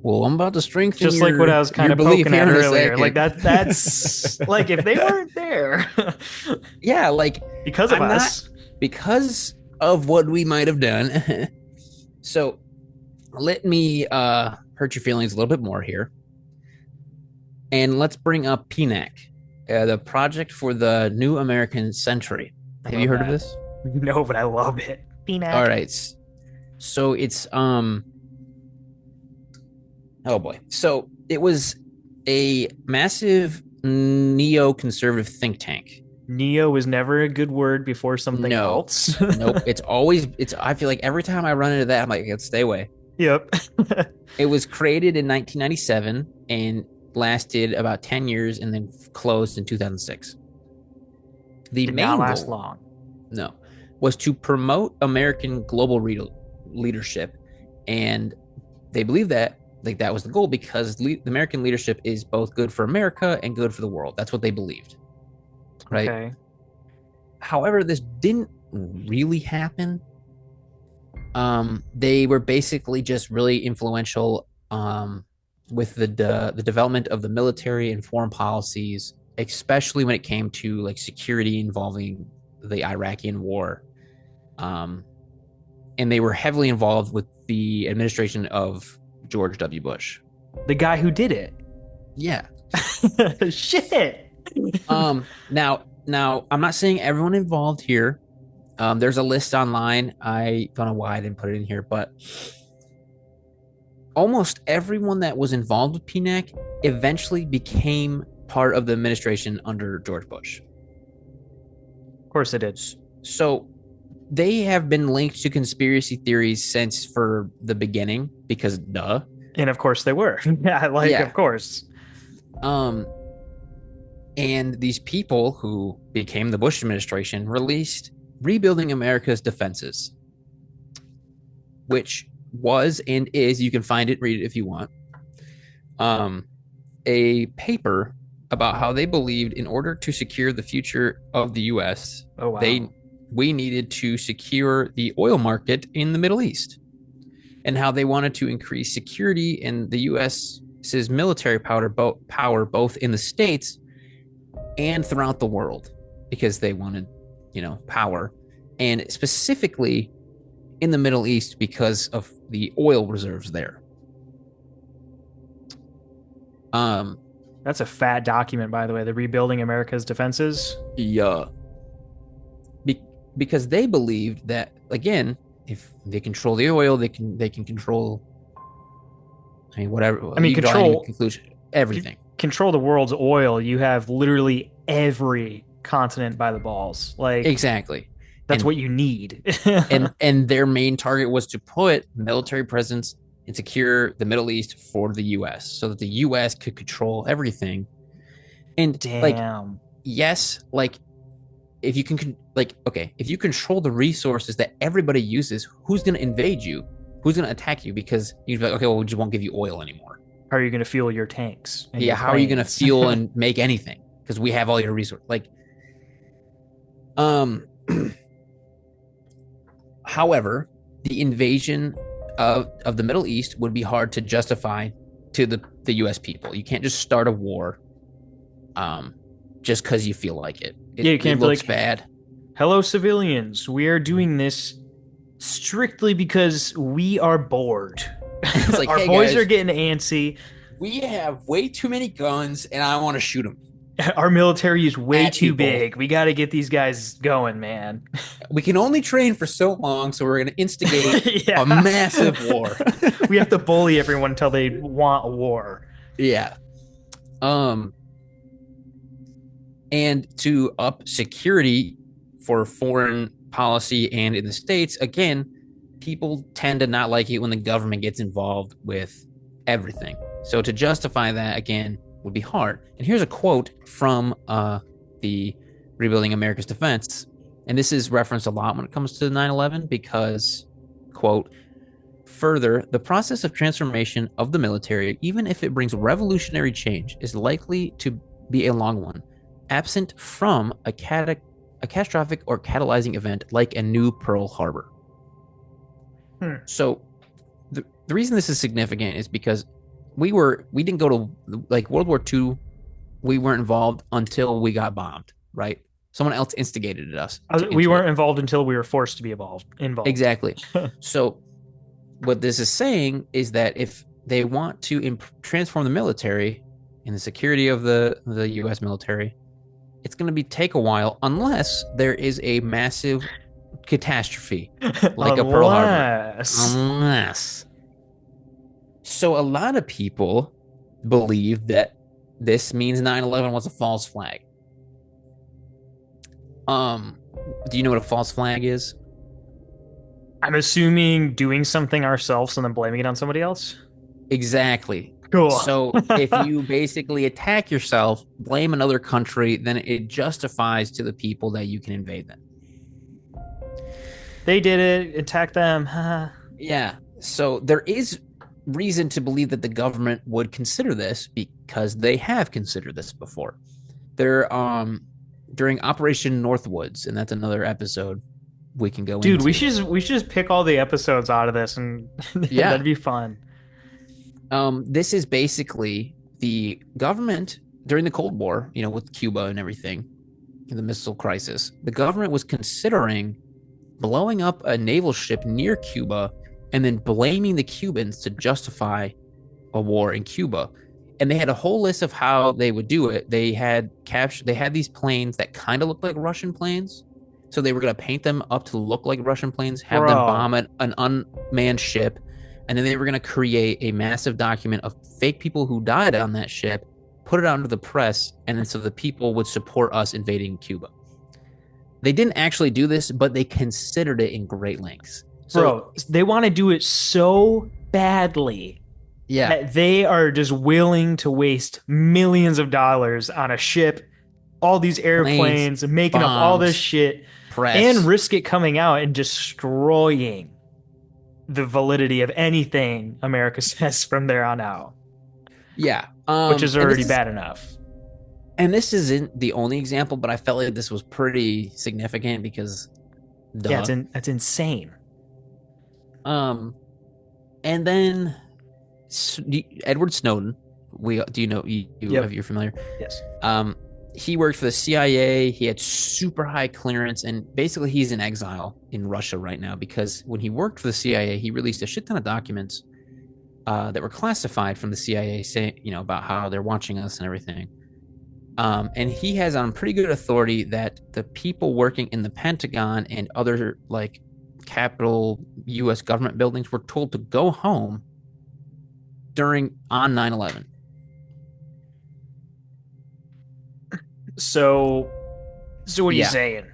Well, I'm about to strengthen Just like what I was kind your of belief poking here at in a earlier. Like second. that's like if they weren't there Yeah, like because of I'm not us. because of what we might have done. So let me hurt your feelings a little bit more here, and let's bring up PNAC, the Project for the New American Century. I Have you love heard of that. this? No, but I love it. All PNAC. right. So it's oh boy. So it was a massive neoconservative think tank. Neo is never a good word before something No, else. nope. It's I feel like every time I run into that, I'm like, let's stay away. Yep. It was created in 1997 and lasted about 10 years and then closed in 2006. The Did not main last goal, long. no, was to promote American global leadership. And they believe that like that was the goal because the American leadership is both good for America and good for the world. That's what they believed, right? Okay. However, this didn't really happen. They were basically just really influential with the development of the military and foreign policies, especially when it came to like security involving the Iraqi war. Um, and they were heavily involved with the administration of George W. Bush. The guy who did it. Yeah. Shit. Now I'm not saying everyone involved here. There's a list online. I don't know why I didn't put it in here, but almost everyone that was involved with PNAC eventually became part of the administration under George Bush. Of course it did. So they have been linked to conspiracy theories since for the beginning because duh. And of course they were. Yeah, like Yeah. of course. Um and these people who became the Bush administration released Rebuilding America's Defenses, which was and is, you can find it, read it if you want, a paper about how they believed in order to secure the future of the U.S., Oh wow. we needed to secure the oil market in the Middle East, and how they wanted to increase security in the U.S.'s military power both in the States and throughout the world because they wanted, power, and specifically in the Middle East because of the oil reserves there. That's a fat document, by the way. The Rebuilding America's Defenses. Yeah. Because they believed that again, if they control the oil, they can control. I mean, whatever. I mean, You can draw any conclusion. Everything. Control the world's oil. You have literally every continent by the balls. Like Exactly. that's And what you need. and their main target was to put military presence and secure the Middle East for the US so that the US could control everything. And like, Damn. yes, like if you can like okay, if you control the resources that everybody uses, who's going to invade you? Who's going to attack you? Because you'd be like, okay, well, we just won't give you oil anymore. How are you going to fuel your tanks and Yeah, your how are you going to planes? fuel and make anything? Because we have all your resources. Like, um, however, the invasion of the Middle East would be hard to justify to the U.S. people. You can't just start a war, just because you feel like it. Yeah, you It can't be looks like, bad. hello, civilians. We are doing this strictly because we are bored. It's like, Our hey boys are guys, getting antsy. we have way too many guns, and I want to shoot them Our military is way at too people. big. We got to get these guys going, man. We can only train for so long, so we're going to instigate a Yeah. massive war. We have to bully everyone until they want a war. Yeah. Um, and to up security for foreign policy and in the States, again, people tend to not like it when the government gets involved with everything. So to justify that, again, would be hard. And here's a quote from the Rebuilding America's Defense. And this is referenced a lot when it comes to 9/11 because, quote, further, the process of transformation of the military, even if it brings revolutionary change, is likely to be a long one, absent from a catastrophic or catalyzing event like a new Pearl Harbor. So the reason this is significant is because we didn't go to like World War II. We weren't involved until we got bombed, right? Someone else instigated us We into it. weren't involved until we were forced to be involved. Exactly. So what this is saying is that if they want to transform the military and the security of the U.S. military, it's going to take a while unless there is a massive catastrophe like a Pearl Harbor. Unless. Unless. So a lot of people believe that this means 9/11 was a false flag. Do you know what a false flag is? I'm assuming doing something ourselves and then blaming it on somebody else. Exactly. Cool. So if you basically attack yourself, blame another country, then it justifies to the people that you can invade them. They did it, attack them. Yeah. So there is reason to believe that the government would consider this because they have considered this before. They're during Operation Northwoods, and that's another episode we can go Dude, into. we should just pick all the episodes out of this and Yeah. that'd be fun. This is basically the government during the Cold War, with Cuba and everything, in the missile crisis. The government was considering blowing up a naval ship near Cuba and then blaming the Cubans to justify a war in Cuba. And they had a whole list of how they would do it. They had these planes that kind of looked like Russian planes. So they were going to paint them up to look like Russian planes, have them bomb an unmanned ship, and then they were going to create a massive document of fake people who died on that ship, put it out into the press, and then so the people would support us invading Cuba. They didn't actually do this, but they considered it in great lengths. So, they want to do it so badly. Yeah. That they are just willing to waste millions of dollars on a ship, all these airplanes, Planes, making bombs, up all this shit, press, and risk it coming out and destroying the validity of anything America says from there on out. Yeah. Which is already bad enough. And this isn't the only example, but I felt like this was pretty significant because yeah, that's insane. And then Edward Snowden, you're familiar? Yes. He worked for the CIA. He had super high clearance, and basically he's in exile in Russia right now because when he worked for the CIA, he released a shit ton of documents that were classified from the CIA, saying about how they're watching us and everything. And he has on pretty good authority that the people working in the Pentagon and other capital U.S. government buildings were told to go home on 9/11. So what are you saying?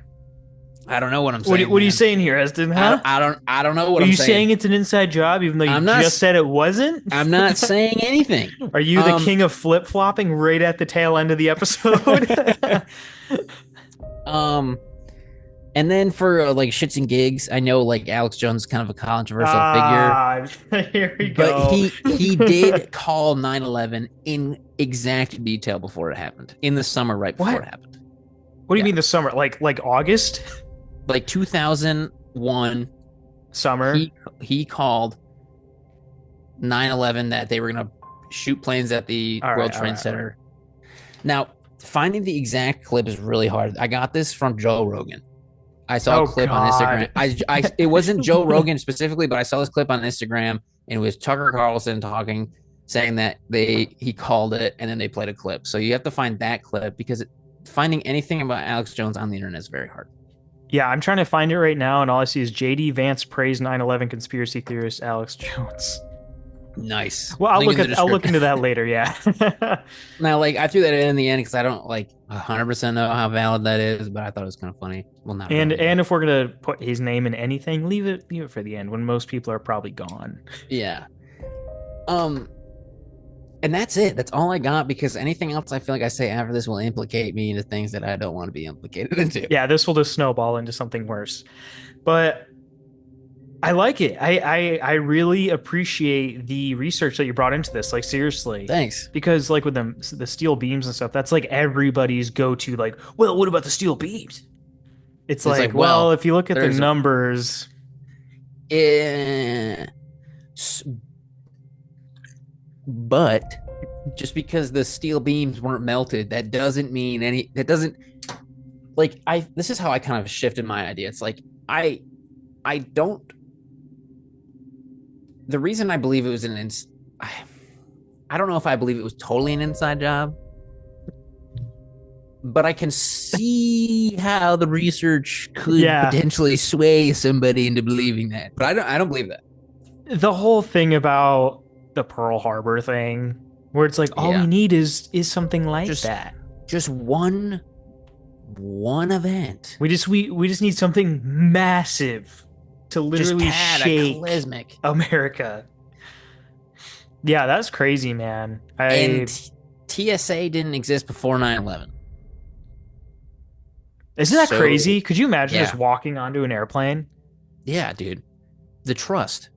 I don't know what I'm What saying, what are you man. saying here, Esdin? Huh? I don't know what Are I'm you saying. saying it's an inside job even though you I'm not just said it wasn't? I'm not saying anything. Are you the Um king of flip flopping right at the tail end of the episode? um and then for like shits and gigs, I know like Alex Jones is kind of a controversial figure, Ah, here we but go. he did call 9/11 in exact detail before it happened. In the summer right before What? it happened. What do you Yeah. mean the summer? Like August? Like 2001, Summer? he called 9/11 that they were going to shoot planes at the All World right, all Trade right, all right. Center. Now, finding the exact clip is really hard. I got this from Joe Rogan. I saw a Oh clip on Instagram. God. It wasn't Joe Rogan specifically, but I saw this clip on Instagram, and it was Tucker Carlson talking, saying that he called it, and then they played a clip. So you have to find that clip because finding anything about Alex Jones on the internet is very hard. Yeah, I'm trying to find it right now, and all I see is JD Vance praised 9/11 conspiracy theorist Alex Jones. Nice. Well, Link in the I'll look description. into that later, yeah. Now, like I threw that in the end because I don't like 100% know how valid that is, but I thought it was kind of funny. Well, not And really, but if we're gonna put his name in anything, leave it for the end when most people are probably gone. yeah. Um, and that's it. That's all I got because anything else I feel like I say after this will implicate me into things that I don't want to be implicated into. Yeah, this will just snowball into something worse. But I like it. I really appreciate the research that you brought into this. Like seriously, Thanks. because like with the steel beams and stuff, that's like everybody's go to. Like, well, what about the steel beams? It's It's like, like, well, well, if you look at the there's a numbers, eh, but just because the steel beams weren't melted, that doesn't mean any. That doesn't like I. This is how I kind of shifted my idea. It's like I don't. The reason I believe it was I don't know if I believe it was totally an inside job, but I can see how the research could yeah, potentially sway somebody into believing that. But I don't believe that. the whole thing about the Pearl Harbor thing, where it's like all we Yeah. need is something like Just that. just one event. We just need something massive to Just literally shake cataclysmic. America. Yeah, that's crazy, man. And TSA didn't exist before 9/11. Isn't that So, crazy? Could you imagine just yeah. walking onto an airplane? Yeah, dude. The trust.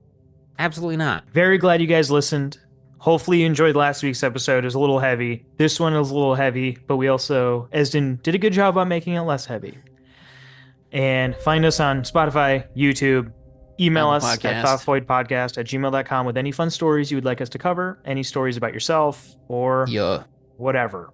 Absolutely not. Very glad you guys listened. Hopefully you enjoyed last week's episode. It was a little heavy. This one is a little heavy, but we also, Esdin did a good job on making it less heavy. And find us on Spotify, YouTube. Email Apple us at Podcast. thoughtvoidpodcast@gmail.com with any fun stories you would like us to cover, any stories about yourself, or Yeah. whatever.